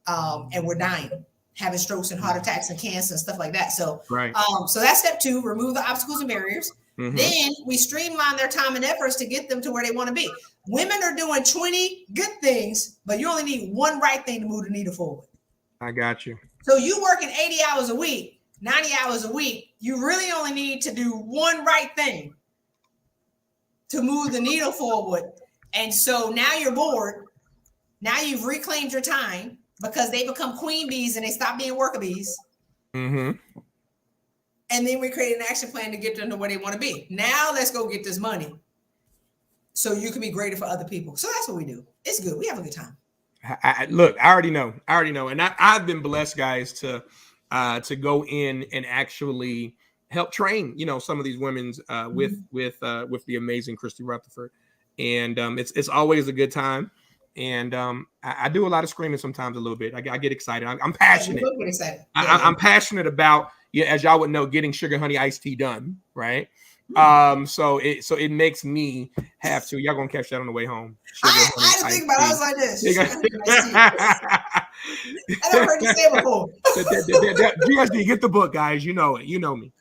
And we're dying, having strokes and heart attacks and cancer and stuff like that. So, so that's step 2, remove the obstacles and barriers. Mm-hmm. Then we streamline their time and efforts to get them to where they want to be. Women are doing 20 good things, but you only need one right thing to move the needle forward. I got you. So you working 80 hours a week, 90 hours a week. You really only need to do one right thing to move the needle forward. And so now you're bored. Now you've reclaimed your time because they become queen bees and they stop being worker bees. Mm-hmm. And then we create an action plan to get them to where they want to be. Now let's go get this money so you can be greater for other people. So that's what we do. It's good. We have a good time. Look, I already know. And I've been blessed, guys, to go in and actually help train, some of these women's with the amazing Christy Rutherford. And it's always a good time. And I do a lot of screaming sometimes a little bit. I get excited. I'm passionate. Get excited. I'm passionate about, as y'all would know, getting sugar honey iced tea done, right? So it makes me have to. Y'all gonna catch that on the way home. I had to think about it. I was like this. I never heard you say it before. You guys need to get the book, guys. You know it. You know me.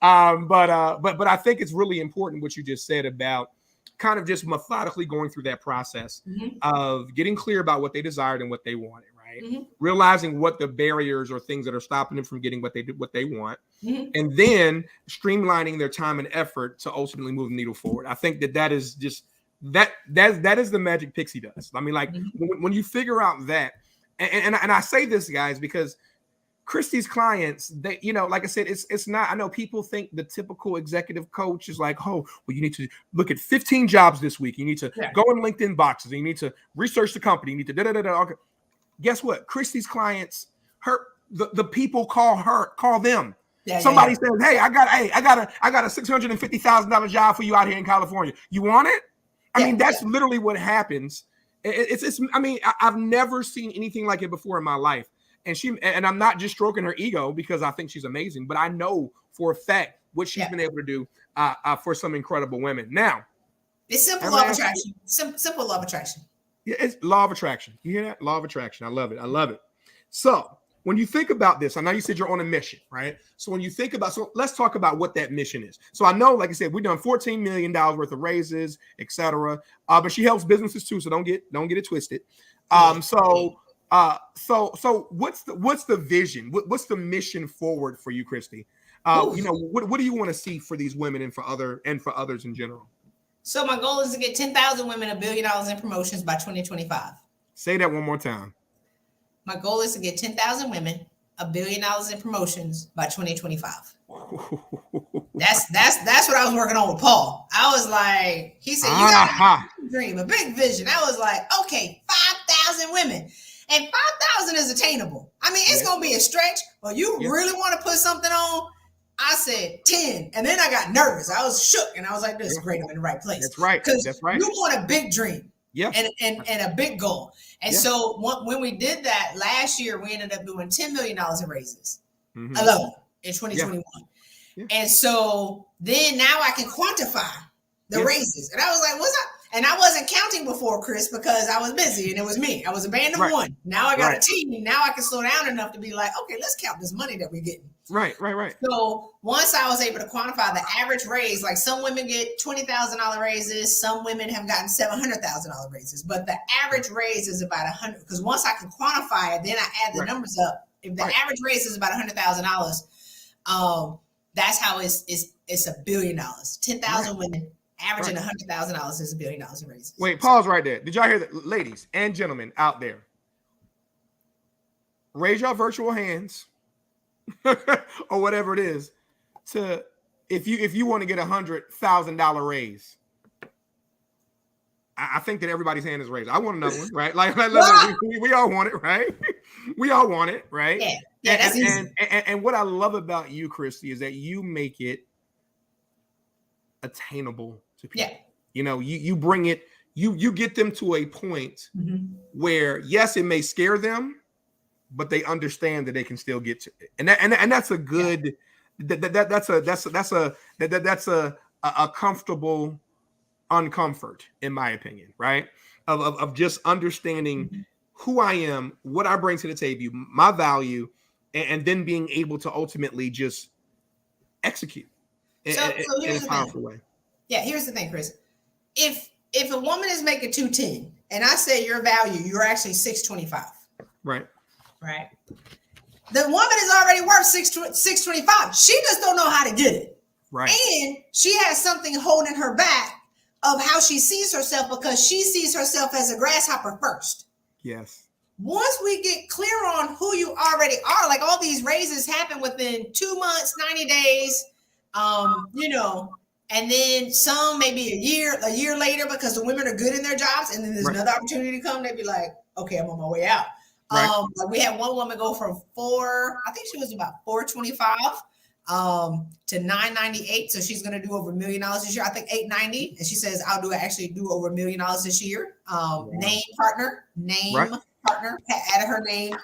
But I think it's really important what you just said about kind of just methodically going through that process of getting clear about what they desired and what they wanted, right? Mm-hmm. Realizing what the barriers or things that are stopping them from getting what they want, and then streamlining their time and effort to ultimately move the needle forward. I think that is just that is the magic Pixie does. I mean, like when you figure out that, and I say this, guys, because Christy's clients, they, like I said, it's not, I know people think the typical executive coach is like, oh, well, you need to look at 15 jobs this week. You need to go in LinkedIn boxes. And you need to research the company. You need to da-da-da-da. Okay. Guess what? Christy's clients, the people call them. Somebody says, hey, I got a $650,000 job for you out here in California. You want it? I mean, that's literally what happens. I mean, I've never seen anything like it before in my life. And I'm not just stroking her ego because I think she's amazing, but I know for a fact what she's been able to do for some incredible women. Now, it's simple law of attraction. Simple law of attraction. Yeah, it's law of attraction. You hear that? Law of attraction. I love it. I love it. So when you think about this, I know you said you're on a mission, right? So when you think about, so let's talk about what that mission is. So I know, like I said, we've done $14 million worth of raises, etc. But she helps businesses too, so don't get it twisted. So what's the vision? What's the mission forward for you, Christy? What do you want to see for these women and for others in general? So my goal is to get 10,000 women $1 billion in promotions by 2025. Say that one more time. My goal is to get 10,000 women $1 billion in promotions by 2025. That's what I was working on with Paul. I was like, he said, you got a dream, a big vision. I was like, okay, 5,000 women. And 5,000 is attainable. I mean, it's going to be a stretch, but you really want to put something on? I said 10. And then I got nervous. I was shook. And I was like, this is great. I'm in the right place. That's right. Because you want a big dream. Yeah. And a big goal. And so when we did that last year, we ended up doing $10 million in raises alone in 2021. Yeah. And so then now I can quantify the raises. And I was like, what's up? And I wasn't counting before, Chris, because I was busy and it was me. I was a band of one. Now I got a team. Now I can slow down enough to be like, okay, let's count this money that we're getting. Right. So once I was able to quantify the average raise, like some women get $20,000 raises, some women have gotten $700,000 raises, but the average raise is about 100. Because once I can quantify it, then I add the numbers up. If the average raise is about $100,000, that's how it's $1 billion. 10,000 women. Averaging $100,000 is $1 billion in raises. Wait, pause right there. Did y'all hear that? Ladies and gentlemen out there, raise your virtual hands or whatever it is to if you want to get $100,000 raise. I think that everybody's hand is raised. I want another one, right? Like we all want it, right? We all want it, right? Yeah, that's easy. And what I love about you, Christy, is that you make it attainable to people. You bring it, you get them to a point where yes, it may scare them, but they understand that they can still get to it. And that's a good that's a comfortable uncomfort, in my opinion, right? Of just understanding who I am, what I bring to the table, my value, and then being able to ultimately just execute in a powerful way. Yeah, here's the thing, Chris. If a woman is making 210 and I say your value, you're actually 625. Right. The woman is already worth 625. She just don't know how to get it. Right. And she has something holding her back of how she sees herself because she sees herself as a grasshopper first. Yes. Once we get clear on who you already are, like all these raises happen within 2 months, 90 days, and then some maybe a year later because the women are good in their jobs, and then there's another opportunity to come. They'd be like, okay, I'm on my way out. Right. Like we had one woman go from I think she was about 425 to 998. So she's going to do over $1 million this year. I think 890. And she says, I'll actually do over $1 million this year. Name partner, added her name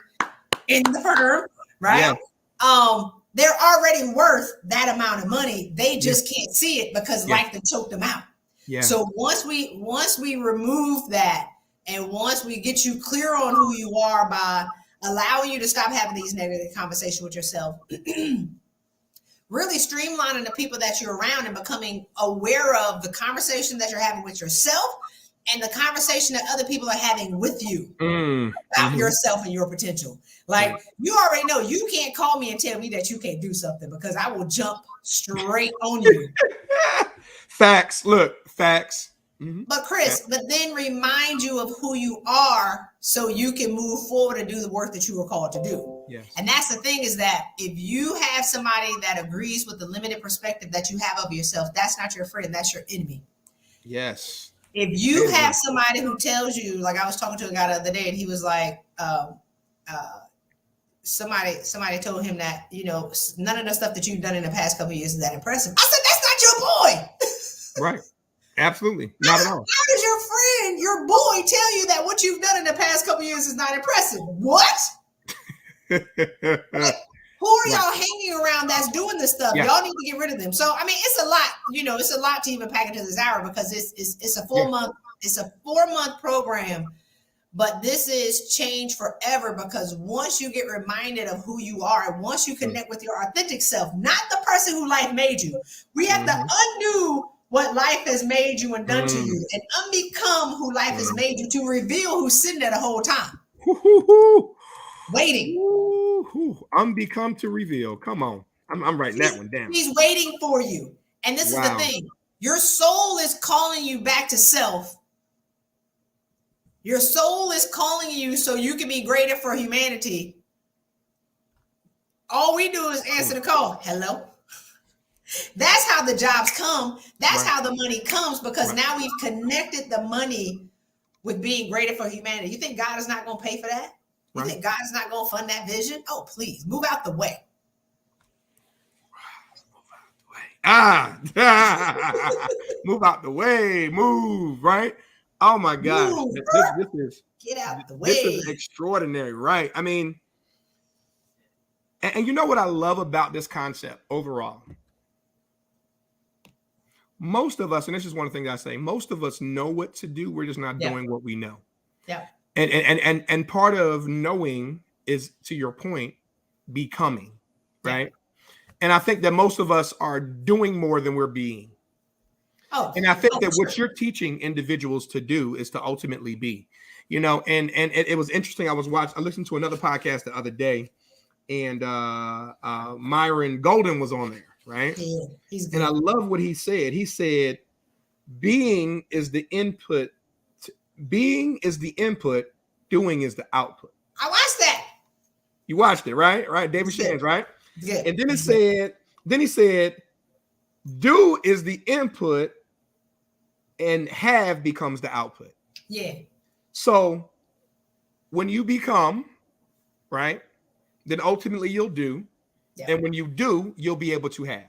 in the firm, right? Yeah. They're already worth that amount of money. They just can't see it because life done choked them out. Yeah. So once we remove that, and once we get you clear on who you are by allowing you to stop having these negative conversations with yourself, really streamlining the people that you're around and becoming aware of the conversation that you're having with yourself and the conversation that other people are having with you about yourself and your potential. Like you already know you can't call me and tell me that you can't do something because I will jump straight on you. Facts. Look, facts. But Chris, but then remind you of who you are so you can move forward and do the work that you were called to do. Yes. And that's the thing, is that if you have somebody that agrees with the limited perspective that you have of yourself, that's not your friend, that's your enemy. Yes. If you have somebody who tells you, like I was talking to a guy the other day, and he was like, somebody told him that, you know, none of the stuff that you've done in the past couple of years is that impressive. I said, that's not your boy. Right. Absolutely. Not at all. How does your friend, your boy, tell you that what you've done in the past couple of years is not impressive? What? Like, who are y'all hanging around that's doing this stuff? Yeah. Y'all need to get rid of them. So I mean, it's a lot. You know, it's a lot to even pack into this hour, because it's a 4-month, it's a 4-month program. But this is change forever, because once you get reminded of who you are, and once you connect with your authentic self, not the person who life made you, we have to undo what life has made you and done to you, and unbecome who life has made you, to reveal who's sitting there the whole time. Waiting. Unbecome to reveal. Come on. I'm writing that one down. He's waiting for you. And this is the thing. Your soul is calling you back to self. Your soul is calling you so you can be greater for humanity. All we do is answer the call. Hello. That's how the jobs come. That's how the money comes, because now we've connected the money with being greater for humanity. You think God is not going to pay for that? You think God is not going to fund that vision? Oh, please move out the way. Move out the way. Move, right? Oh my God. This is, get out the way. This is extraordinary, right? I mean, and you know what I love about this concept overall? Most of us, and this is one thing I say, most of us know what to do. We're just not doing what we know. Yeah. And part of knowing is, to your point, becoming, right? And I think that most of us are doing more than we're being. And I think that what you're teaching individuals to do is to ultimately be, you know, and it was interesting. I listened to another podcast the other day, and Myron Golden was on there, right? Yeah, he's good. And I love what he said. He said, being is the input, doing is the output. I watched that. You watched it, right? Right. David Shands, right? Yeah. And then he said, do is the input and have becomes the output. Yeah. So when you become, right, then ultimately you'll do. Yeah. And when you do, you'll be able to have.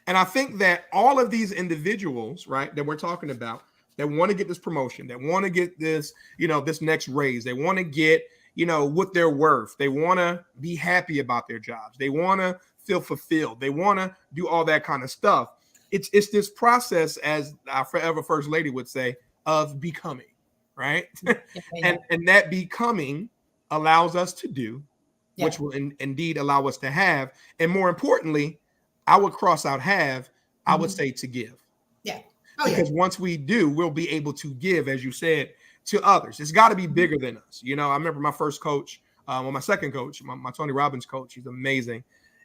And I think that all of these individuals, right, that we're talking about, that want to get this promotion, that want to get this, you know, this next raise, they want to get, you know, what they're worth. They want to be happy about their jobs. They want to feel fulfilled. They want to do all that kind of stuff. It's this process, as our forever first lady would say, of becoming, right? and that becoming allows us to do, which will indeed allow us to have. And more importantly, I would cross out have, I would say to give. Yeah. Because once we do, we'll be able to give, as you said, to others. It's got to be bigger than us. You know, I remember my first coach, my second coach, my Tony Robbins coach, he's amazing.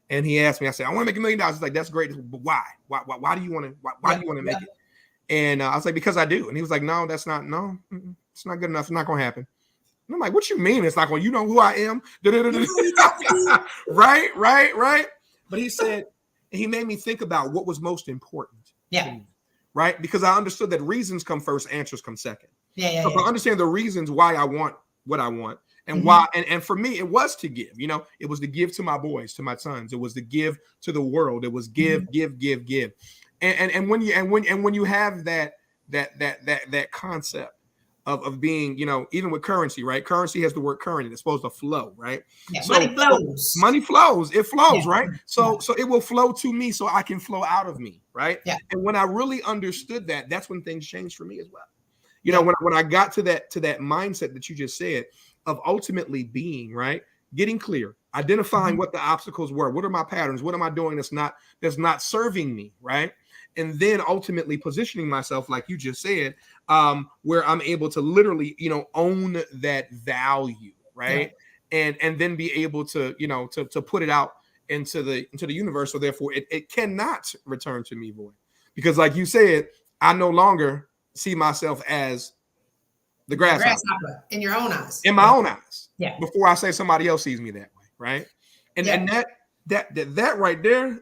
And he asked me, I said, I want to make $1 million. He's like, that's great. But why? Why do you want to, why do you want to make it? And I was like, because I do. And he was like, no, it's not good enough. It's not going to happen. And I'm like, what you mean? It's not going, you know who I am? Right. But he said, he made me think about what was most important. Yeah. Right. Because I understood that reasons come first, answers come second. Yeah. So if I understand the reasons why I want what I want, and why, and for me, it was to give, you know, it was to give to my boys, to my sons. It was to give to the world. It was give. And when you have that concept of being, you know, even with currency, right? Currency has the word current. It's supposed to flow, right? Yeah, so money flows. Money flows. It flows, right? So it will flow to me so I can flow out of me, right? Yeah. And when I really understood that, that's when things changed for me as well. You know, when I got to that mindset that you just said of ultimately being, right, getting clear, identifying what the obstacles were, what are my patterns, what am I doing that's not serving me, right, and then ultimately positioning myself, like you just said, where I'm able to literally, you know, own that value, right, and then be able to, you know, to put it out into the universe, so therefore it cannot return to me void, because like you said, I no longer see myself as the grasshopper in your own eyes. In my own eyes. Yeah. Before I say somebody else sees me that way, right? And that right there,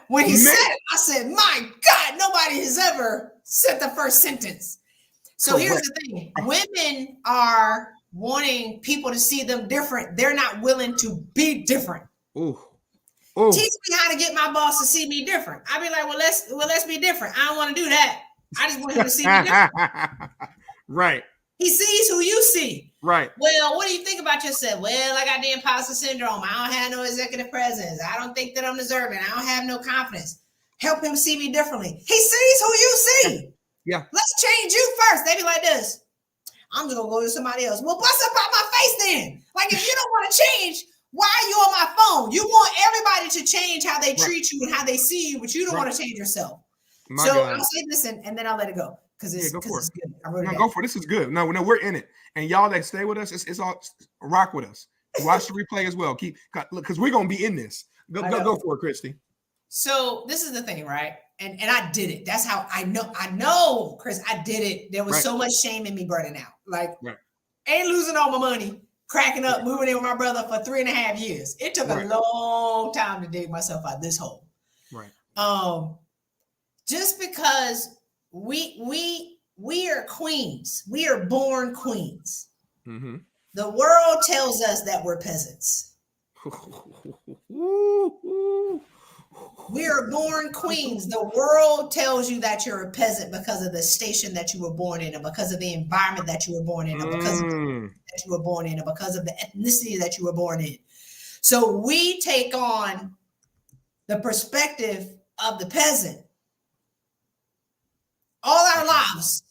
when he said it, I said, "My God, nobody has ever said the first sentence." So here's the thing: women are wanting people to see them different. They're not willing to be different. Ooh. Teach me how to get my boss to see me different. I'd be like, well, let's be different. I don't want to do that. I just want him to see me different. Right. He sees who you see. Right. Well, what do you think about yourself? Well, I got the imposter syndrome. I don't have no executive presence. I don't think that I'm deserving. I don't have no confidence. Help him see me differently. He sees who you see. Yeah. Let's change you first. They be like this. I'm just gonna go to somebody else. Well, bust up out my face then. Like if you don't want to change, why are you on my phone? You want everybody to change how they treat you and how they see you, but you don't want to change yourself. I'll say this and then I'll let it go because it's good. Go for it. This is good. No, we're in it, and y'all that stay with us, it's all rock with us. Watch the replay as well. Because we're gonna be in this. Go for it, Christy. So this is the thing, right? And I did it. That's how I know, Chris. I did it. There was so much shame in me burning out. Like, ain't losing all my money, cracking up, moving in with my brother for 3.5 years. It took a long time to dig myself out this hole. Right. Just because we are queens, we are born queens. Mm-hmm. The world tells us that we're peasants. We are born queens. The world tells you that you're a peasant because of the station that you were born in, or because of the environment that you were born in, or because of the that you were born in, or because of the ethnicity that you were born in. So we take on the perspective of the peasant all our lives.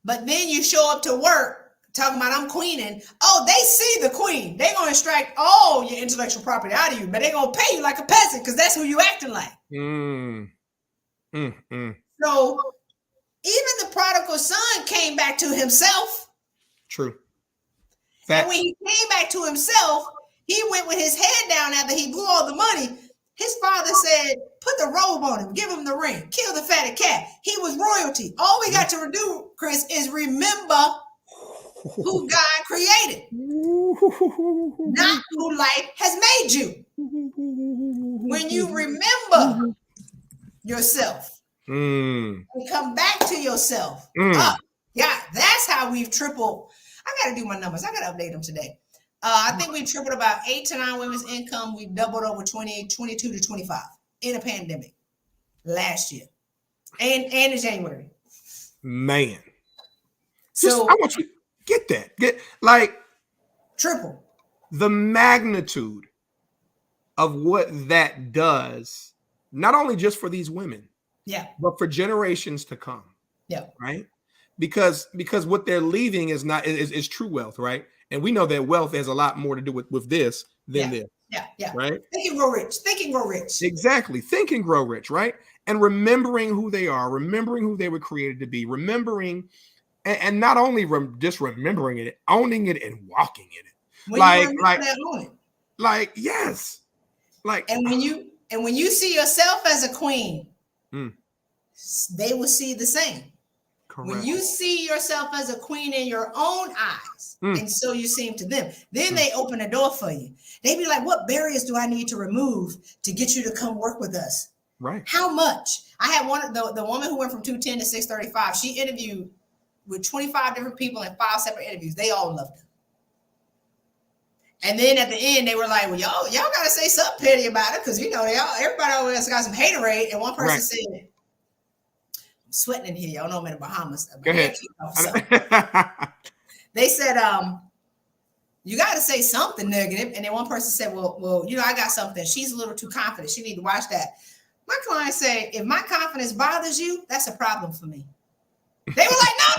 But then you show up to work talking about I'm queening. Oh, they see the queen. They're going to extract all your intellectual property out of you, but they're going to pay you like a peasant because that's who you acting like. So even the prodigal son came back to himself. True. And when he came back to himself, he went with his head down after he blew all the money. His father said, put the robe on him, give him the ring, kill the fatted cat. He was royalty. All we got to do, Chris, is remember who God created, not who life has made you. When you remember yourself and come back to yourself, that's how we've tripled. I got to do my numbers. I got to update them today. I think we tripled about 8 to 9 women's income. We've doubled over 22 to 25 in a pandemic last year and in January. Man. So I want you to get like triple the magnitude of what that does, not only just for these women, but for generations to come. Yeah. Right. Because what they're leaving is true wealth, right? And we know that wealth has a lot more to do with this than this. Yeah. Right? Think and grow rich. Think and grow rich. Exactly. Think and grow rich, right? And remembering who they are, remembering who they were created to be, remembering, and not only just remembering it, owning it and walking in it. Yes. And when you see yourself as a queen, they will see the same. Correct. When you see yourself as a queen in your own eyes, and so you seem to them, then they open the door for you. They be like, what barriers do I need to remove to get you to come work with us? Right. How much? I had the woman who went from 210 to 635. She interviewed with 25 different people in 5 separate interviews. They all loved her. And then at the end, they were like, well, y'all got to say something petty about it because, everybody always got some haterade. And one person said, I'm sweating in here. Y'all know I'm in the Bahamas. Go ahead. They said, you got to say something negative. And then one person said, well, I got something. She's a little too confident. She need to watch that. My client said, if my confidence bothers you, that's a problem for me. They were like, no,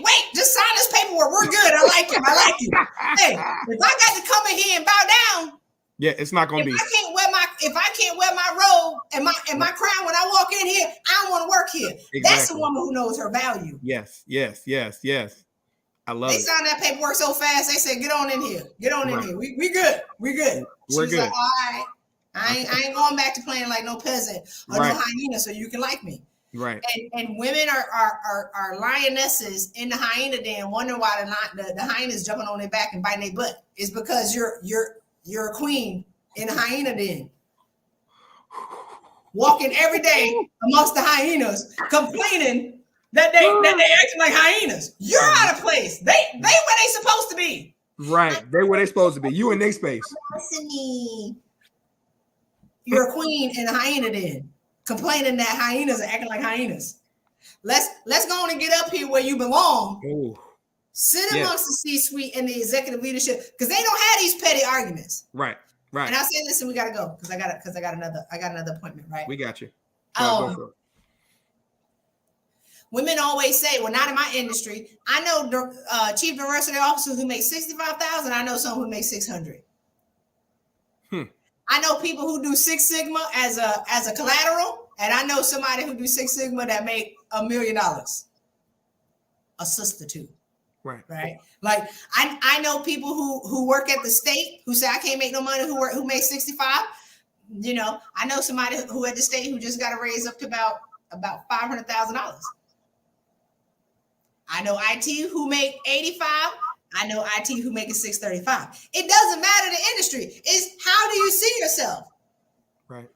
wait, just sign this paperwork. We're good. I like him. Hey, if I got to come in here and bow down, it's not going to be. If I can't wear my robe and my crown when I walk in here, I don't want to work here. Exactly. That's the woman who knows her value. Yes. I love it. They signed that paperwork so fast. They said, get on in here. Get on in here. We good. We're good. She was like, all right. I ain't going back to playing like no peasant or no hyena so you can like me. Right. And women are lionesses in the hyena den, wondering why the hyenas jumping on their back and biting their butt. It's because you're a queen in the hyena den, walking every day amongst the hyenas, complaining that they acting like hyenas. You're out of place. They where they supposed to be. Right. They where they supposed to be. You in their space. You're a queen in the hyena den, complaining that hyenas are acting like hyenas. Let's go on and get up here where you belong. Ooh. Sit amongst the C-suite and the executive leadership, because they don't have these petty arguments. Right. And I say, listen, we gotta go because I got another appointment. Right. We got you. Go for it. Women always say, well, not in my industry. I know chief diversity officers who make $65,000. I know some who make $600,000. I know people who do Six Sigma as a collateral, and I know somebody who do Six Sigma that make $1 million. A sister too. Right. Like I know people who work at the state who say I can't make no money who make 65. You know, I know somebody who at the state who just got a raise up to about $500,000. I know IT who make 85. I know IT who make it 635. It doesn't matter the industry. It's how do you see yourself? Right.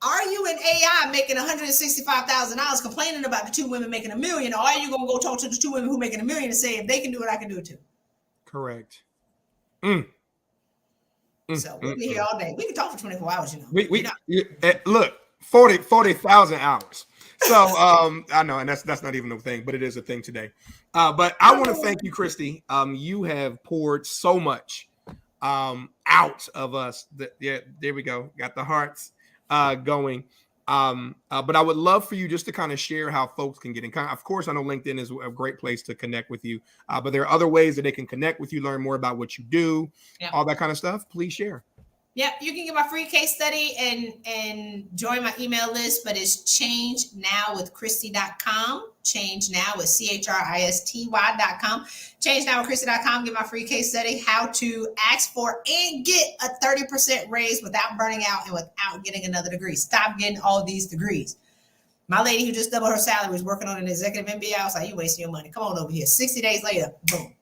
Are you in AI making $165,000 complaining about the two women making $1 million, or are you gonna go talk to the two women who making $1 million and say if they can do it, I can do it too? Correct. So we'll be here all day. We can talk for 24 hours, you know. Look, 40,000 hours. So I know, and that's not even a thing, but it is a thing today. But I want to thank you, Christy. You have poured so much out of us. There we go. Got the hearts going. But I would love for you just to kind of share how folks can get in contact. Of course, I know LinkedIn is a great place to connect with you, but there are other ways that they can connect with you, learn more about what you do, all that kind of stuff. Please share. Yep, you can get my free case study and join my email list, but it's changenowwithchristy.com. Change now with CHRISTY.com. Change now with Christy.com. Get my free case study, how to ask for and get a 30% raise without burning out and without getting another degree. Stop getting all these degrees. My lady who just doubled her salary was working on an executive MBA. I was like, you wasting your money. Come on over here. 60 days later, boom.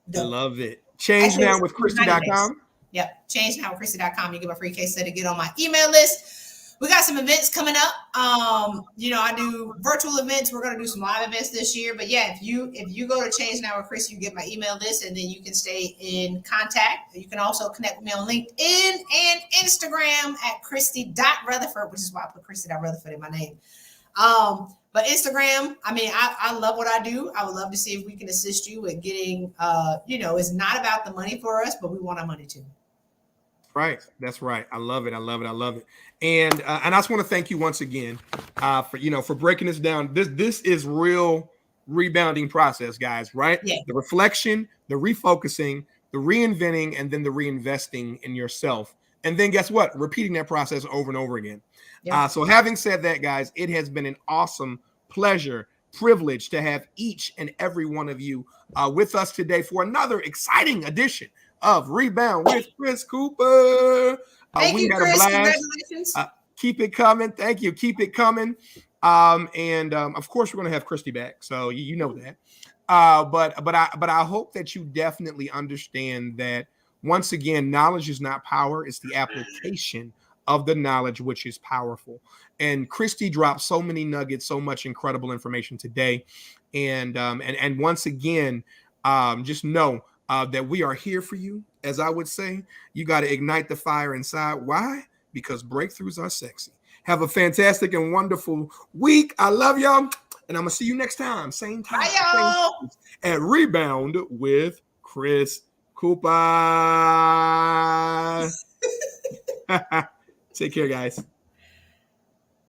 Done. Love it. Change now with Christy.com. Yep. Change now with Christy.com. You get my free case study, get on my email list. We got some events coming up. I do virtual events. We're going to do some live events this year. But yeah, if you go to Change Now with Christy, you get my email list, and then you can stay in contact. You can also connect with me on LinkedIn and Instagram at Christy.Rutherford, which is why I put Christy.Rutherford in my name. But Instagram, I mean, I love what I do. I would love to see if we can assist you with getting, it's not about the money for us, but we want our money too. Right. That's right. I love it. And I just want to thank you once again for breaking this down. This is real rebounding process, guys, right? Yeah. The reflection, the refocusing, the reinventing, and then the reinvesting in yourself. And then guess what? Repeating that process over and over again. Yeah. So having said that, guys, it has been an awesome pleasure, privilege to have each and every one of you with us today for another exciting edition of Rebound with Chris Cooper. Thank you, Chris. Congratulations. Keep it coming. Thank you. Keep it coming. And of course, we're going to have Christy back. So you know that. But I hope that you definitely understand that once again, knowledge is not power. It's the application of the knowledge, which is powerful. And Christy dropped so many nuggets, so much incredible information today. And once again, just know that we are here for you. As I would say, you got to ignite the fire inside. Why? Because breakthroughs are sexy. Have a fantastic and wonderful week. I love y'all. And I'm going to see you next time. Same time. Bye, y'all. At Rebound with Chris Cooper. Take care, guys.